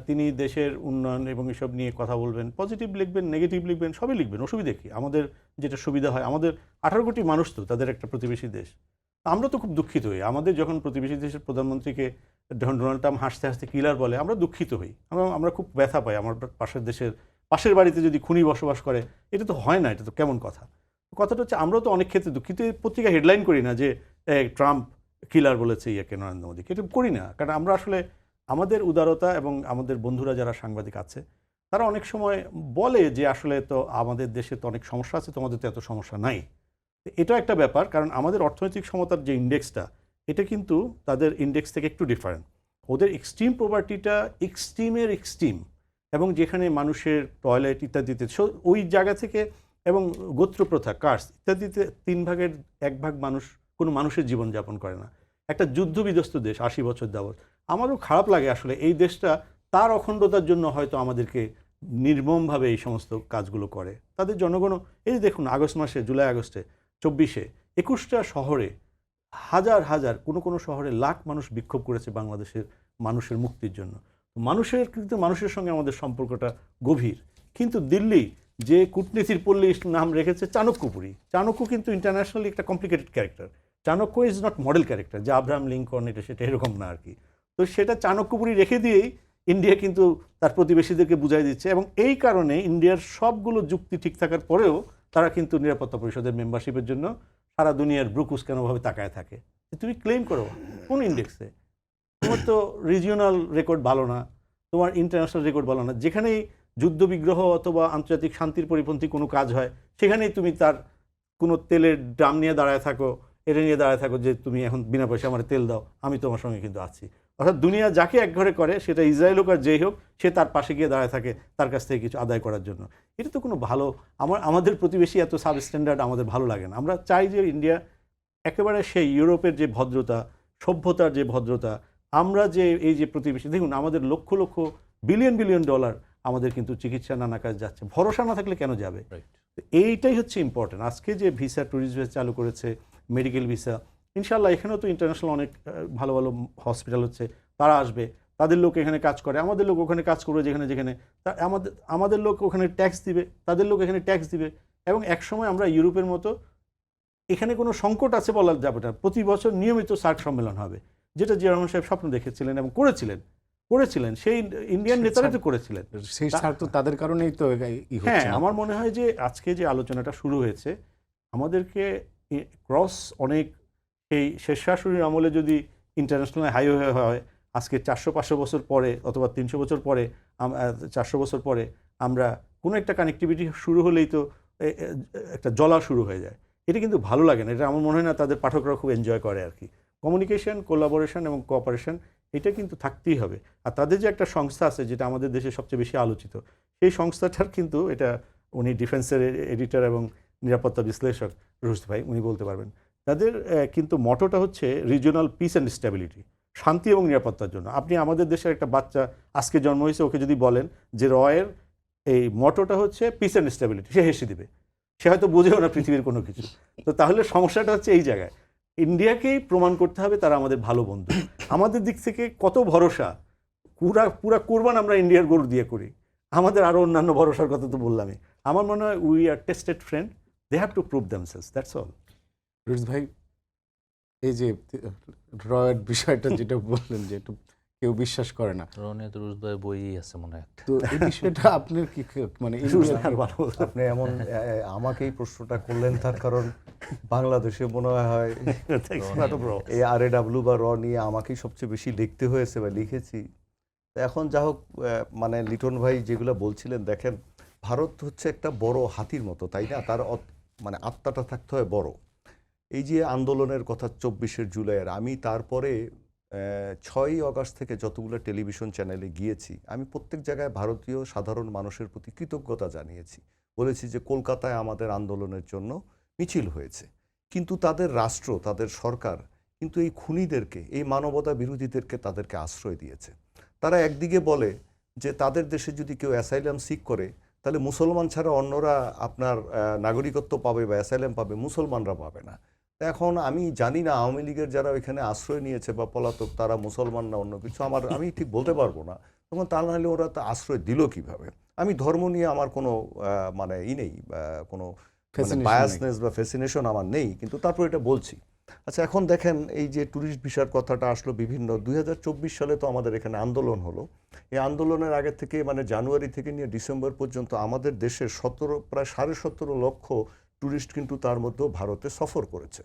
তিনি দেশের উন্নয়ন এবং এসব নিয়ে কথা বলবেন, পজিটিভ লিখবেন, নেগেটিভ লিখবেন, সবই লিখবেন, অসুবিধা কি? আমাদের যেটা সুবিধা হয়, আমাদের 18 কোটি মানুষ তো তাদের একটা প্রতিবেশী দেশ, আমরা তো খুব দুঃখিত হই আমাদের যখন প্রতিবেশী দেশের প্রধানমন্ত্রীকে ডোনাল্ড ট্রাম্প হাসতে হাসতে কিলার বলে, আমরা দুঃখিত হই, আমরা খুব ব্যথা পাই। আমার পাশের দেশের পাশের বাড়িতে যদি খুনি বসবাস করে, এটা তো হয় না, এটা তো কেমন কথা। কথাটা হচ্ছে আমরা তো অনেক ক্ষেত্রে দুঃখিত, পত্রিকা হেডলাইন করি না যে ট্রাম্প কিলার বলেছে ইয়াকে নরেন্দ্র মোদীকে, এটা করি না, কারণ আমরা আসলে আমাদের উদারতা এবং আমাদের বন্ধুরা যারা সাংবাদিক আছে তারা অনেক সময় বলে যে আসলে তো আমাদের দেশে তো অনেক সমস্যা আছে, তোমাদের তো এত সমস্যা নাই। এটা একটা ব্যাপার, কারণ আমাদের অর্থনৈতিক সমতার যে ইন্ডেক্সটা, এটা কিন্তু তাদের ইন্ডেক্স থেকে একটু ডিফারেন্ট। ওদের এক্সট্রিম পভার্টিটা এক্সট্রিমের এক্সট্রিম, এবং যেখানে মানুষের টয়লেট ইত্যাদিতে ওই জায়গা থেকে, এবং গোত্র প্রথা, কাস্ট ইত্যাদিতে 3 ভাগের 1 ভাগ মানুষ কোনো মানুষের জীবনযাপন করে না। একটা যুদ্ধবিধ্বস্ত দেশ 80 বছর যাবৎ। আমারও খারাপ লাগে আসলে এই দেশটা তার অখণ্ডতার জন্য হয়তো আমাদেরকে নির্মমভাবে এই সমস্ত কাজগুলো করে। তাদের জনগণ, এই দেখুন আগস্ট মাসে, জুলাই আগস্টে 24-এ 21টা শহরে হাজার হাজার, কোনো শহরে লাখ মানুষ বিক্ষোভ করেছে বাংলাদেশের মানুষের মুক্তির জন্য। কিন্তু মানুষের সঙ্গে আমাদের সম্পর্কটা গভীর। কিন্তু দিল্লি যে কূটনীতির পল্লী নাম রেখেছে চাণক্যপুরী, চাণক্য কিন্তু ইন্টারন্যাশনালি একটা complicated character. Chanakya is not model character যে আব্রাহাম লিঙ্কন এটা সেটা এরকম না আর কি। তো সেটা চাণক্যপুরী রেখে দিয়েই ইন্ডিয়া কিন্তু তার প্রতিবেশীদেরকে বুঝাই দিচ্ছে, এবং এই কারণে ইন্ডিয়ার সবগুলো যুক্তি ঠিক থাকার পরেও তারা কিন্তু নিরাপত্তা পরিষদের মেম্বারশিপের জন্য সারা দুনিয়ার ব্রুকুস কেনভাবে তাকায় থাকে। তুমি ক্লেম করো কোন ইন্ডেক্সে? তোমার তো রিজিওনাল রেকর্ড ভালো না, তোমার ইন্টারন্যাশনাল রেকর্ড ভালো না। যেখানেই যুদ্ধবিগ্রহ অথবা আন্তর্জাতিক শান্তির পরিপন্থী কোনো কাজ হয়, সেখানেই তুমি তার কোনো তেলের ড্রাম নিয়ে দাঁড়ায় থাকো, এটা নিয়ে দাঁড়ায় থাকো যে তুমি এখন বিনা পয়সা আমার তেল দাও, আমি তোমার সঙ্গে কিন্তু আছি। অর্থাৎ দুনিয়া যাকে একঘরে করে, সেটা ইসরায়েল হোক আর যেই হোক, সে তার পাশে গিয়ে দাঁড়ায় থাকে তার কাছ থেকে কিছু আদায় করার জন্য। এটা তো কোনো ভালো, আমাদের প্রতিবেশী এত সাবস্ট্যান্ডার্ড আমাদের ভালো লাগে না। আমরা চাই যে ইন্ডিয়া একেবারে সেই ইউরোপের যে ভদ্রতা, সভ্যতার যে ভদ্রতা, আমরা যে এই যে প্রতিবেশী, দেখুন আমাদের lakh lakh billion billion dollar আমাদের কিন্তু চিকিৎসা নানা কাজ যাচ্ছে, ভরসা না থাকলে কেন যাবে? এইটাই হচ্ছে ইম্পর্টেন্ট। আজকে যে ভিসা, ট্যুরিস্ট ভিসা চালু করেছে, মেডিকেল ভিসা, ইনশাল্লাহ এখানেও তো ইন্টারন্যাশনাল অনেক ভালো ভালো হসপিটাল হচ্ছে, তারা আসবে, তাদের লোক এখানে কাজ করে, আমাদের লোক ওখানে কাজ করবে, যেখানে যেখানে আমাদের লোক ওখানে ট্যাক্স দিবে, তাদের লোক এখানে ট্যাক্স দিবে, এবং একসময় আমরা ইউরোপের মতো এখানে কোনো সংকট আছে বলা যাবে না, প্রতি বছর নিয়মিত সার্ক সম্মেলন হবে, যেটা জিয়া রহমান সাহেব স্বপ্ন দেখেছিলেন এবং করেছিলেন সেই ইন্ডিয়ান নেতারাই তো করেছিলেন। সেই স্বার্থ তো তাদের কারণেই তো হ্যাঁ, আমার মনে হয় যে আজকে যে আলোচনাটা শুরু হয়েছে, আমাদেরকে ক্রস অনেক, এই শেষ শাশুড়ির আমলে যদি ইন্টারন্যাশনাল হাইওয়ে হয়, আজকে 400-500 বছর পরে অথবা 300 বছর পরে, 400 বছর পরে আমরা কোনো একটা কানেক্টিভিটি শুরু হলেই তো একটা জ্বলা শুরু হয়ে যায়। এটা কিন্তু ভালো লাগে না, এটা আমার মনে হয় না তাদের পাঠকরা খুব এনজয় করে আর কি। কমিউনিকেশন, কোলাবোরেশন এবং কোঅপারেশন এটা কিন্তু থাকতেই হবে। আর তাদের যে একটা সংস্থা আছে যেটা আমাদের দেশে সবচেয়ে বেশি আলোচিত, সেই সংস্থাটার কিন্তু, এটা উনি ডিফেন্সের এডিটর এবং নিরাপত্তা বিশ্লেষক রুশদ ভাই, উনি বলতে পারবেন, তাদের কিন্তু মটোটা হচ্ছে রিজিওনাল পিস অ্যান্ড স্ট্যাবিলিটি, শান্তি এবং নিরাপত্তার জন্য। আপনি আমাদের দেশের একটা বাচ্চা আজকে জন্ম হয়েছে, ওকে যদি বলেন যে রয়ের এই মটোটা হচ্ছে পিস অ্যান্ড স্ট্যাবিলিটি, সে হেসে দিবে, সে হয়তো বোঝেও না পৃথিবীর কোনো কিছু। তো তাহলে সমস্যাটা হচ্ছে এই জায়গায়, ইন্ডিয়াকেই প্রমাণ করতে হবে তারা আমাদের ভালো বন্ধু। আমাদের দিক থেকে কত ভরসা, পুরা কোরবান আমরা ইন্ডিয়ার গরু দিয়ে করি, আমাদের আরও অন্যান্য ভরসার কথা তো বললামই। আমার মনে হয় we are tested friend, they have to prove themselves, that's all. Rushd ভাই, এই যে রয়ের বিষয়টা যেটা বললেন যে একটু কেউ বিশ্বাস করে না, রনিয়ত রুশদ বই আছে মনে হয় একটা। তো এই বিষয়টা আপনার কি মানে আপনি এমন আমাকেই প্রশ্নটা করলেন, তার কারণ বাংলাদেশে মনে হয় এই RAW বা র নিয়ে আমাকেই সবচেয়ে বেশি লিখতে হয়েছে বা লিখেছি। এখন যা হোক, মানে লিটন ভাই যেগুলো বলছিলেন, দেখেন ভারত হচ্ছে একটা বড় হাতির মতো, তাই না? তার মানে আত্মাটা থাকতে হয় বড়। এই যে আন্দোলনের কথা 24শে জুলাইয়ের, আমি তারপরে 6ই আগস্ট থেকে যতগুলো টেলিভিশন চ্যানেলে গিয়েছি, আমি প্রত্যেক জায়গায় ভারতীয় সাধারণ মানুষের প্রতি কৃতজ্ঞতা জানিয়েছি, বলেছি যে কলকাতায় আমাদের আন্দোলনের জন্য মিছিল হয়েছে, কিন্তু তাদের রাষ্ট্র, তাদের সরকার কিন্তু এই খুনিদেরকে, এই মানবতা বিরোধীদেরকে তাদেরকে আশ্রয় দিয়েছে। তারা একদিকে বলে যে তাদের দেশে যদি কেউ অ্যাসাইলাম সিক করে, তাহলে মুসলমান ছাড়া অন্যরা আপনার নাগরিকত্ব পাবে বা অ্যাসাইলাম পাবে, মুসলমানরা পাবে না। এখন আমি জানি না আওয়ামী লীগের যারা ওইখানে আশ্রয় নিয়েছে বা পলাতক, তারা মুসলমান না অন্য কিছু, আমি ঠিক বলতে পারবো না। তখন তা নাহলে ওরা তো আশ্রয় দিল কিভাবে? আমি ধর্ম নিয়ে আমার কোনো মানে নেই, কোনো বায়াসনেস বা ফ্যাসিনেশন আমার নেই, কিন্তু তারপর এটা বলছি। আচ্ছা, এখন দেখেন এই যে ট্যুরিস্ট ভিসার কথাটা আসলো বিভিন্ন 2024 সালে তো আমাদের এখানে আন্দোলন হলো। এই আন্দোলনের আগে থেকে, মানে জানুয়ারি থেকে নিয়ে ডিসেম্বর পর্যন্ত আমাদের দেশের প্রায় 17.5 লক্ষ ট্যুরিস্ট কিন্তু তার মধ্যেও ভারতে সফর করেছে।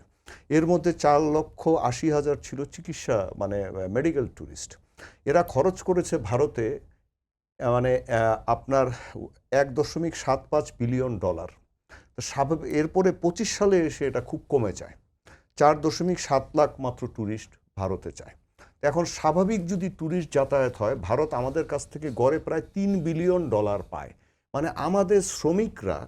এর মধ্যে 4,80,000 ছিল চিকিৎসা, মানে মেডিকেল ট্যুরিস্ট। এরা খরচ করেছে ভারতে মানে আপনার $1.75 বিলিয়ন। তো স্বাভাবিক, এরপরে 25 সালে এসে এটা খুব কমে যায়, 4.7 লাখ মাত্র ট্যুরিস্ট ভারতে যায়। এখন স্বাভাবিক যদি ট্যুরিস্ট যাতায়াত হয়, ভারত আমাদের কাছ থেকে গড়ে প্রায় $3 বিলিয়ন পায়। মানে আমাদের শ্রমিকরা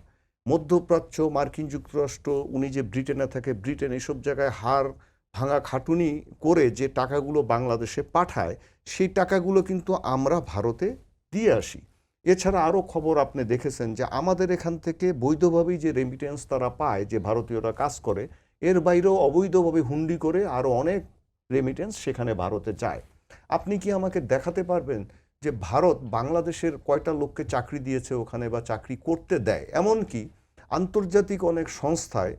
মধ্যপ্রাচ্য, মার্কিন যুক্তরাষ্ট্র, উনি যে ব্রিটেনে থাকে, ব্রিটেন, এইসব জায়গায় হাড় ভাঙা খাটুনি করে যে টাকাগুলো বাংলাদেশে পাঠায়, সেই টাকাগুলো কিন্তু আমরা ভারতে দিয়ে আসি। এছাড়া আরও খবর আপনি দেখেছেন যে আমাদের এখান থেকে বৈধভাবেই যে রেমিটেন্স তারা পায়, যে ভারতীয়রা কাজ করে, এর বাইরেও অবৈধভাবে হুন্ডি করে আরও অনেক রেমিটেন্স সেখানে ভারতে যায়। আপনি কি আমাকে দেখাতে পারবেন যে ভারত বাংলাদেশের কয়টা লোককে চাকরি দিয়েছে ওখানে বা চাকরি করতে দেয়? এমনকি আন্তর্জাতিক অনেক সংস্থায়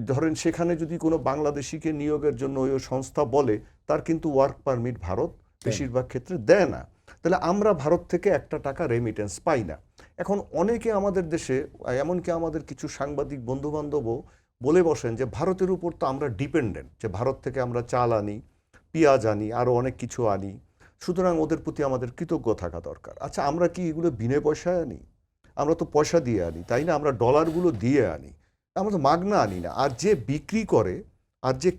ধরেন সেখানে যদি কোনো বাংলাদেশিকে নিয়োগের জন্য ওই সংস্থা বলে, তার কিন্তু ওয়ার্ক পারমিট ভারত বেশিরভাগ ক্ষেত্রে দেয় না। তাহলে আমরা ভারত থেকে একটা টাকা রেমিটেন্স পাই না। এখন অনেকে আমাদের দেশে, এমনকি আমাদের কিছু সাংবাদিক বন্ধুবান্ধবও বলে বসেন যে ভারতের উপর তো আমরা ডিপেন্ডেন্ট, যে ভারত থেকে আমরা চাল আনি, পেঁয়াজ আনি, আরও অনেক কিছু আনি, সুতরাং ওদের প্রতি আমাদের কৃতজ্ঞ থাকা দরকার। আচ্ছা, আমরা কি এগুলো বিনা পয়সায় আনি? আমরা তো পয়সা দিয়ে আনি, তাই না? আমরা ডলারগুলো দিয়ে আনি, আমরা তো মাগনা আনি না। আর যে বিক্রি করে, আর যে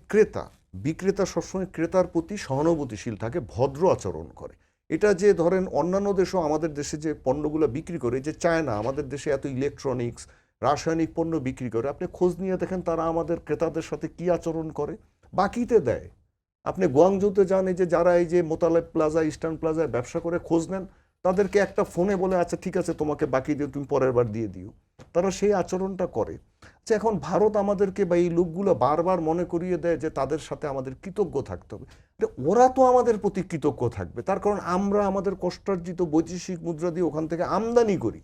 বিক্রেতা সবসময় ক্রেতার প্রতি সহানুভূতিশীল থাকে, ভদ্র আচরণ করে। এটা যে ধরেন অন্যান্য দেশও আমাদের দেশে যে পণ্যগুলো বিক্রি করে, যে চায়না আমাদের দেশে এত ইলেকট্রনিক্স, রাসায়নিক পণ্য বিক্রি করে, আপনি খোঁজ নিয়ে দেখেন তারা আমাদের ক্রেতাদের সাথে কি আচরণ করে, বাকিতে দেয়। আপনি গুয়াংজুতে যান, এই যে যারা এই যে মোতালেব প্লাজা, ইস্টার্ন প্লাজায় ব্যবসা করে, খোঁজ নেন, তাদেরকে একটা ফোনে বলে আচ্ছা ঠিক আছে তোমাকে বাকি দিও, তুমি পরের বার দিয়ে দিও। তারা সেই আচরণটা করে। যে এখন ভারত আমাদেরকে বা এই লোকগুলো বারবার মনে করিয়ে দেয় যে তাদের সাথে আমাদের কৃতজ্ঞ থাকতে হবে। ওরা তো আমাদের প্রতি কৃতজ্ঞ থাকবে, তার কারণ আমরা আমাদের কষ্টার্জিত বৈদেশিক মুদ্রা দিয়ে ওখান থেকে আমদানি করি।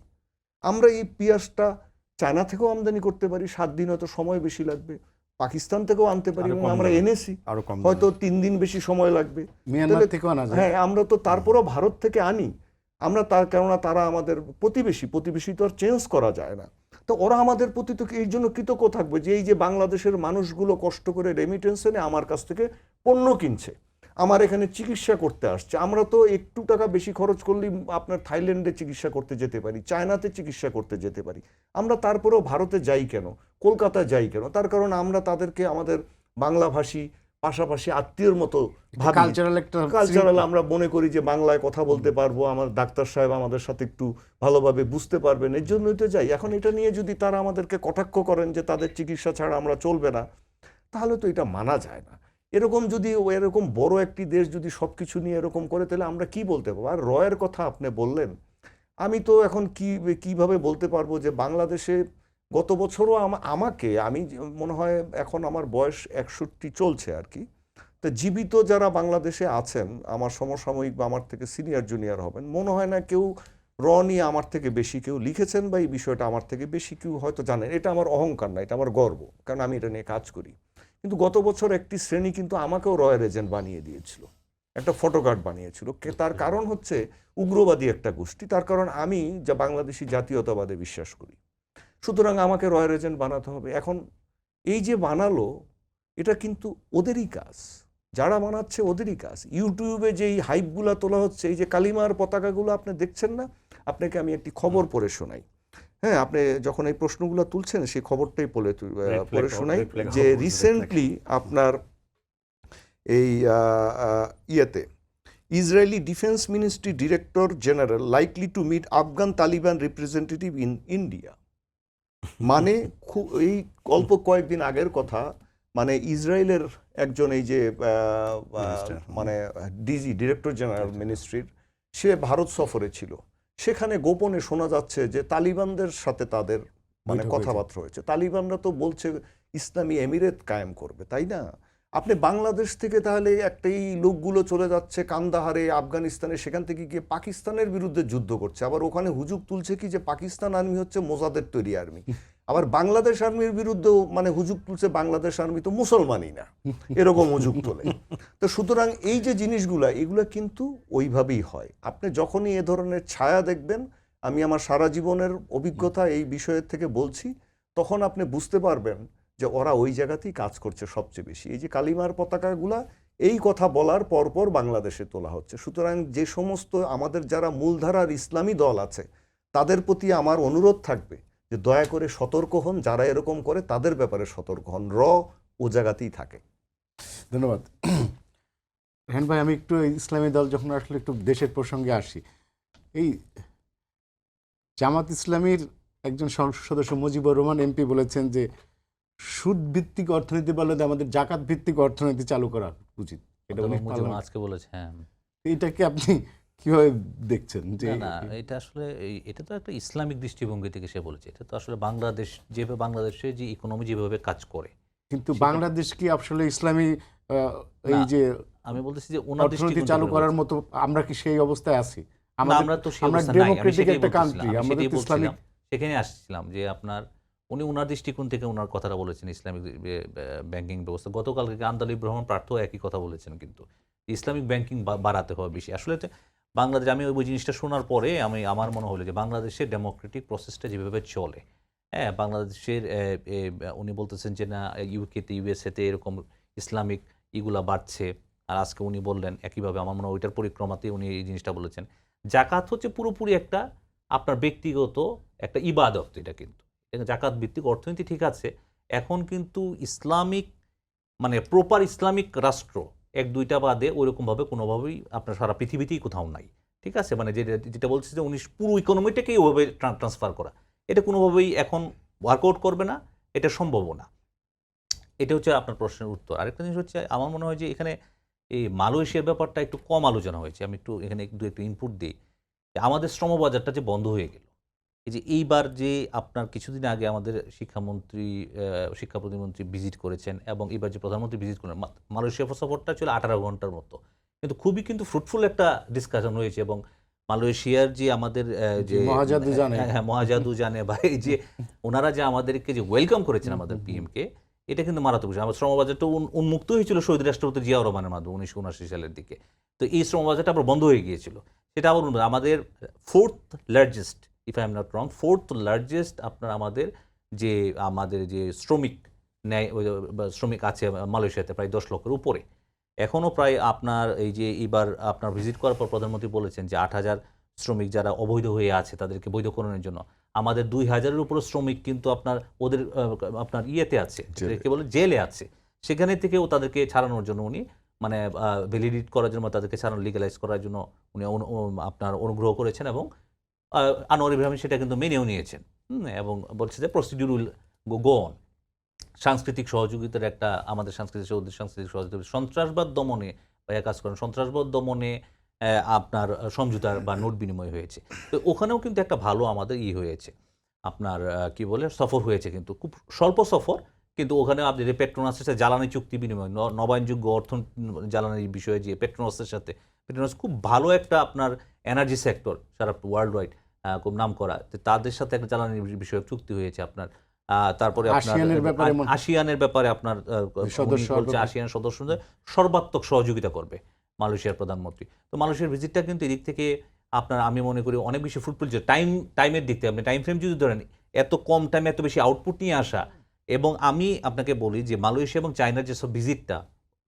আমরা এই পেঁয়াজটা চায়না থেকেও আমদানি করতে পারি, 7 দিন হয়তো সময় বেশি লাগবে, পাকিস্তান থেকেও আনতে পারি, আরো এবং কম আমরা দামে, এনেছি আরো কম হয়তো দামে। 3 দিন বেশি সময় লাগবে। মিয়ানমার তাহলে- থেকেও আনা যায়। হ্যাঁ, আমরা তো তারপরেও ভারত থেকে আনি, আমরা তার, কেননা তারা আমাদের প্রতিবেশী তো আর চেঞ্জ করা যায় না। তো ওরা আমাদের প্রতি তো এই জন্য কৃতজ্ঞ থাকবে যে এই যে বাংলাদেশের মানুষগুলো কষ্ট করে রেমিটেন্স এনে আমার কাছ থেকে পণ্য কিনছে, আমার এখানে চিকিৎসা করতে আসছে। আমরা তো একটু টাকা বেশি খরচ করলেই আপনার থাইল্যান্ডে চিকিৎসা করতে যেতে পারি, চায়নাতে চিকিৎসা করতে যেতে পারি। আমরা তারপরেও ভারতে যাই কেন, কলকাতা যাই কেন? তার কারণ আমরা তাদেরকে আমাদের বাংলাভাষী পাশাপাশি আত্মীয়র মতো ভাবি। কালচারাল একটা কালচারাল আমরা মনে করি যে বাংলায় কথা বলতে পারবো, আমার ডাক্তার সাহেব আমাদের সাথে একটু ভালোভাবে বুঝতে পারবেন, এর জন্যই তো যাই। এখন এটা নিয়ে যদি তারা আমাদেরকে কটাক্ষ করেন যে তাদের চিকিৎসা ছাড়া আমরা চলবে না, তাহলে তো এটা মানা যায় না। এরকম যদি এরকম বড় একটি দেশ যদি সবকিছু নিয়ে এরকম করে, তাহলে আমরা কি বলতে পারবো? আর রয়ের কথা আপনি বললেন, আমি তো এখন কিভাবে বলতে পারবো যে বাংলাদেশে গত বছরও আমি মনে হয় এখন আমার বয়স 61 চলছে আর কি। তো জীবিত যারা বাংলাদেশে আছেন আমার সমসাময়িক বা আমার থেকে সিনিয়র জুনিয়র হবেন, মনে হয় না কেউ নিয়ে আমার থেকে বেশি কেউ লিখেছেন বা এই বিষয়টা আমার থেকে বেশি কেউ হয়তো জানেন। এটা আমার অহংকার না, এটা আমার গর্ব, কারণ আমি এটা নিয়ে কাজ করি। কিন্তু গত বছর একটি শ্রেণী কিন্তু আমাকেও রয়ের এজেন্ট বানিয়ে দিয়েছিল, একটা ফটোকার্ড বানিয়েছিল। তার কারণ হচ্ছে উগ্রবাদী একটা গোষ্ঠী, তার কারণ আমি যা বাংলাদেশি জাতীয়তাবাদে বিশ্বাস করি, সুতরাং আমাকে রয়ের এজেন্ট বানাতে হবে। এখন এই যে বানালো, এটা কিন্তু ওদেরই কাজ, যারা বানাচ্ছে ওদেরই কাজ। ইউটিউবে যে এই হাইপগুলা তোলা হচ্ছে, এই যে কালিমার পতাকাগুলো আপনি দেখছেন না, আপনাকে আমি একটি খবর পড়ে শোনাই। হ্যাঁ, আপনি যখন এই প্রশ্নগুলো তুলছেন সেই খবরটাই পড়ে শোনাই যে রিসেন্টলি আপনার এই ইয়েতে Israeli defence ministry director general likely to meet Afghan Taliban representative in India. মানে এই অল্প কয়েকদিন আগের কথা, মানে ইসরায়েলের একজন এই যে মানে ডিরেক্টর জেনারেল মিনিস্ট্রির, সে ভারত সফরে ছিল। সেখানে গোপনে শোনা যাচ্ছে যে তালিবানদের সাথে তাদের মানে কথাবার্তা হয়েছে। তালিবানরা তো বলছে ইসলামী এমিরেত কায়েম করবে, তাই না? আপনি বাংলাদেশ থেকে তাহলে একটা এই লোকগুলো চলে যাচ্ছে কান্দাহারে, আফগানিস্তানে, সেখান থেকে গিয়ে পাকিস্তানের বিরুদ্ধে যুদ্ধ করছে। আবার ওখানে হুজুগ তুলছে কি যে পাকিস্তান আর্মি হচ্ছে মোজাদের তৈরি আর্মি। আবার বাংলাদেশ আর্মির বিরুদ্ধেও মানে হুজুগ তুলছে বাংলাদেশ আর্মি তো মুসলমানই না, এরকম হুজুগ তোলে। তো সুতরাং এই যে জিনিসগুলা, এগুলো কিন্তু ওইভাবেই হয়। আপনি যখনই এ ধরনের ছায়া দেখবেন, আমি আমার সারা জীবনের অভিজ্ঞতা এই বিষয়ের থেকে বলছি, তখন আপনি বুঝতে পারবেন যে ওরা ওই জায়গাতেই কাজ করছে সবচেয়ে বেশি। এই যে কালিমার পতাকাগুলা এই কথা বলার পরপর বাংলাদেশে তোলা হচ্ছে। সুতরাং যে সমস্ত আমাদের যারা মূলধারার ইসলামী দল আছে, তাদের প্রতি আমার অনুরোধ থাকবে যে দয়া করে সতর্ক হন, যারা এরকম করে তাদের ব্যাপারে সতর্ক হন। ও জায়গাতেই থাকে। ধন্যবাদ। রেহান ভাই, আমি একটু ইসলামী দল যখন আসলে একটু দেশের প্রসঙ্গে আসি, এই জামাত ইসলামীর একজন সংসদ সদস্য মুজিবুর রহমান এমপি বলেছেন যে সুদ ভিত্তিক অর্থনীতি বলতে আমাদের জাকাত ভিত্তিক অর্থনীতি চালু করা উচিত। এটা উনি আজকে বলেছে। হ্যাঁ, এটাকে আপনি কিভাবে দেখছেন? যে না, এটা আসলে এটা তো একটা ইসলামিক দৃষ্টিভঙ্গি থেকে সে বলেছে। এটা তো আসলে বাংলাদেশ যেভাবে বাংলাদেশে যে ইকোনমি যেভাবে কাজ করে, কিন্তু বাংলাদেশ কি আসলে ইসলামী এই যে আমি বলতেছি যে ওনার অর্থনীতি চালু করার মতো আমরা কি সেই অবস্থায় আছি? আমরা তো সেই অবস্থা নাই। ডেমোক্রেটিক একটা কান্ট্রি, আমরা তো ইসলামিক। সেখানে আসছিলাম যে আপনার উনি ওনার দৃষ্টিকোণ থেকে ওনার কথাটা বলেছেন ইসলামিক ব্যাংকিং ব্যবস্থা। গতকালকে আন্দালিব রহমান প্রার্থও একই কথা বলেছেন, কিন্তু ইসলামিক ব্যাংকিং বাড়াতে হবে বেশি। আসলে বাংলাদেশ, আমি ওই জিনিসটা শোনার পরে আমার মনে হলো যে বাংলাদেশের ডেমোক্রেটিক প্রসেসটা যেভাবে চলে, হ্যাঁ, বাংলাদেশের উনি বলতেছেন যে না ইউকেতে ইউএসএতে এরকম ইসলামিক ইগুলা বাড়ছে, আর আজকে উনি বললেন একইভাবে, আমার মনে হয় ওইটার পরিক্রমাতে উনি এই জিনিসটা বলেছেন। জাকাত হচ্ছে পুরোপুরি একটা আপনার ব্যক্তিগত একটা ইবাদত। এটা কিন্তু জাকাত ভিত্তিক অর্থনীতি ঠিক আছে, এখন কিন্তু ইসলামিক মানে প্রপার ইসলামিক রাষ্ট্র 1-2টা বাদে ওইরকমভাবে কোনোভাবেই আপনার সারা পৃথিবীতেই কোথাও নাই। ঠিক আছে, মানে যেটা বলছে যে উনি পুরো ইকোনমিটাকেই ওভাবে ট্রান্সফার করা, এটা কোনোভাবেই এখন ওয়ার্কআউট করবে না, এটা সম্ভবও না। এটা হচ্ছে আপনার প্রশ্নের উত্তর। আরেকটা জিনিস হচ্ছে, আমার মনে হয় যে এখানে এই মালয়েশিয়ার ব্যাপারটা একটু কম আলোচনা হয়েছে। আমি একটু এখানে একটু ইনপুট দিই যে আমাদের শ্রমবাজারটা যে বন্ধ হয়ে গেল, এই যে এইবার যে আপনার কিছুদিন আগে আমাদের শিক্ষা প্রতিমন্ত্রী ভিজিট করেছেন এবং এবার যে প্রধানমন্ত্রী ভিজিট করলেন, মালয়েশিয়া সফরটা ছিল 18 ঘন্টার মতো, কিন্তু খুবই কিন্তু ফ্রুটফুল একটা ডিসকাশন হয়েছে এবং মালয়েশিয়ার যে আমাদের যে মহাজাদু জানে। হ্যাঁ মহাজাদু জানে বা এই যে ওনারা যে আমাদেরকে যে ওয়েলকাম করেছেন আমাদের পিএমকে, এটা কিন্তু মারাত্মক বিষয়। আমার শ্রমবাজারটা উন্মুক্ত হয়েছিল শহীদ রাষ্ট্রপতি জিয়াউর রহমানের মাধ্যমে 1979 সালের দিকে। তো এই শ্রমবাজারটা আবার বন্ধ হয়ে গিয়েছিল। সেটা আবার আমাদের 4th largest, if I am not wrong, 4th largest আপনার আমাদের যে শ্রমিক আছে মালয়েশিয়াতে প্রায় 10 লক্ষের উপরে। এখনও প্রায় আপনার এই যে এবার আপনার ভিজিট করার পর প্রধানমন্ত্রী বলেছেন যে 8,000 শ্রমিক যারা অবৈধ হয়ে আছে তাদেরকে বৈধকরণের জন্য আমাদের 2,000-এর উপরে শ্রমিক কিন্তু ওদের আপনার ইয়েতে আছে, কি বলে, জেলে আছে। সেখানে থেকেও তাদেরকে ছাড়ানোর জন্য উনি মানে ভ্যালিডেট করার জন্য তাদেরকে ছাড়ানো, লিগালাইজ করার জন্য উনি আপনার অনুগ্রহ করেছেন এবং আনোয়ার ইব্রাহিম সেটা কিন্তু মেনেও নিয়েছেন এবং বলছে যে প্রসিডিউর উইল গো অন। সাংস্কৃতিক সহযোগিতার একটা আমাদের সাংস্কৃতিক সহযোগিতা, সন্ত্রাসবাদ দমনে ভাইয়া কাজ করেন, সন্ত্রাসবাদ দমনে আপনার সমঝোতার বা নোট বিনিময় হয়েছে। তো ওখানেও কিন্তু একটা ভালো আমাদের হয়েছে আপনার কি বলে সফর হয়েছে, কিন্তু খুব স্বল্প সফর, কিন্তু ওখানে আপনি যে পেট্রোনাসের সাথে জ্বালানি চুক্তি বিনিময়, নবায়নযোগ্য জ্বালানির বিষয়ে যে পেট্রোনাসের সাথে, পেট্রোনাস খুব ভালো একটা আপনার এনার্জি সেক্টর সারা ওয়ার্ল্ড ওয়াইড খুব নাম করা, তাদের সাথে একটা জ্বালানির বিষয়ে চুক্তি হয়েছে আপনার। তারপরে আসিয়ানের ব্যাপারে আপনার আসিয়ান সদস্যদের সর্বাত্মক সহযোগিতা করবে মালয়েশিয়ার প্রধানমন্ত্রী। তো মালয়েশিয়ার ভিজিটটা কিন্তু এদিক থেকে আপনার আমি মনে করি অনেক বেশি ফ্রুটফুল, যে টাইমের দিক থেকে আপনি টাইম ফ্রেম যদি ধরেন, এত কম টাইমে এত বেশি আউটপুট নিয়ে আসা। এবং আমি আপনাকে বলি যে মালয়েশিয়া এবং চায়নার যেসব ভিজিটটা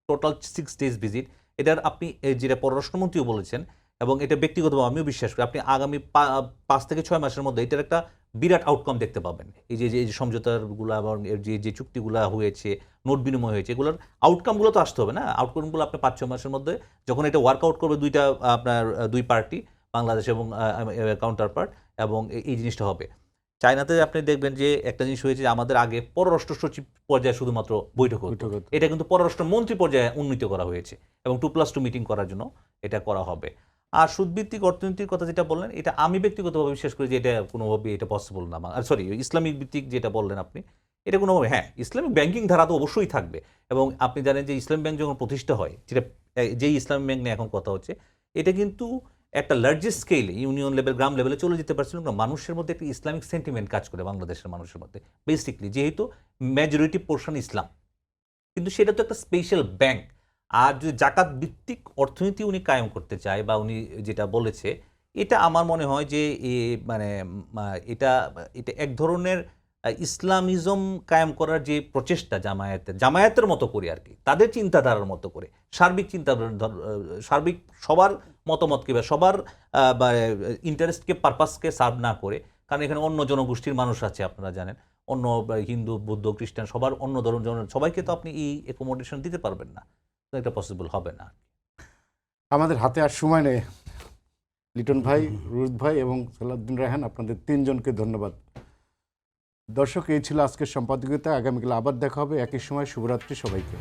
টোটাল 6 days ভিজিট, এটার আপনি যেটা পররাষ্ট্রমন্ত্রীও বলেছেন এবং এটা ব্যক্তিগতভাবে আমিও বিশ্বাস করি, আপনি আগামী 5 থেকে 6 মাসের মধ্যে এটার একটা বিরাট আউটকাম দেখতে পাবেন। এই যে সমঝোতাগুলো এবং যে চুক্তিগুলো হয়েছে, নোট বিনিময় হয়েছে, এগুলোর আউটকামগুলো তো আসতে হবে না? আউটকামগুলো আপনি 5-6 মাসের মধ্যে যখন এটা ওয়ার্কআউট করবে আপনার দুই পার্টি, বাংলাদেশ এবং কাউন্টার পার্ট, এবং এই জিনিসটা হবে। চায়নাতে আপনি দেখবেন যে একটা জিনিস হয়েছে, আমাদের আগে পররাষ্ট্র সচিব পর্যায়ে শুধুমাত্র বৈঠক হতো, এটা কিন্তু পররাষ্ট্র মন্ত্রী পর্যায়ে উন্নীত করা হয়েছে এবং 2+2 মিটিং করার জন্য এটা করা হবে। আর সুদভিত্তিক অর্থনীতির কথা যেটা বললেন, এটা আমি ব্যক্তিগতভাবে বিশ্বাস করি যে এটা কোনোভাবে এটা পসিবল না। সরি, ইসলামিক ভিত্তিক যেটা বললেন আপনি, এটা কোনোভাবে, হ্যাঁ ইসলামিক ব্যাংকিং ধারা তো অবশ্যই থাকবে। এবং আপনি জানেন যে ইসলামিক ব্যাংক যখন প্রতিষ্ঠা হয়, যেই ইসলামিক ব্যাংক নিয়ে এখন কথা হচ্ছে, এটা কিন্তু একটা লার্জেস্ট স্কেলে ইউনিয়ন লেভেল, গ্রাম লেভেলে চলে যেতে পারছিল না। মানুষের মধ্যে একটা ইসলামিক সেন্টিমেন্ট কাজ করে বাংলাদেশের মানুষের মধ্যে বেসিকলি, যেহেতু মেজরিটি পোর্শন ইসলাম, কিন্তু সেটা তো একটা স্পেশাল ব্যাংক। আর যদি জাকাত ভিত্তিক অর্থনীতি উনি কায়েম করতে চায় বা উনি যেটা বলেছে, এটা আমার মনে হয় যে মানে এটা এক ধরনের ইসলামিজম কায়েম করার যে প্রচেষ্টা জামায়াতের মতো করে আর কি, তাদের চিন্তাধারার মতো করে, সার্বিক সবার মতামতকে বা সবার ইন্টারেস্টকে, পারপাসকে সার্ভ না করে, কারণ এখানে অন্য জনগোষ্ঠীর মানুষ আছে আপনারা জানেন, অন্য হিন্দু, বৌদ্ধ, খ্রিস্টান, সবার অন্য ধরনের সবাইকে তো আপনি এই অ্যাকোমোডেশন দিতে পারবেন না, তো এটা পসিবল হবে না। আমাদের হাতে আর সময় নেই। লিটন ভাই, রুদ ভাই এবং সালাউদ্দিন রায়হান, আপনাদের তিনজনকে ধন্যবাদ। দর্শক, এই ছিল আজকের সম্পাদকীয়তা। আগামীকাল আবার দেখা হবে একই সময়। শুভরাত্রি সবাইকে।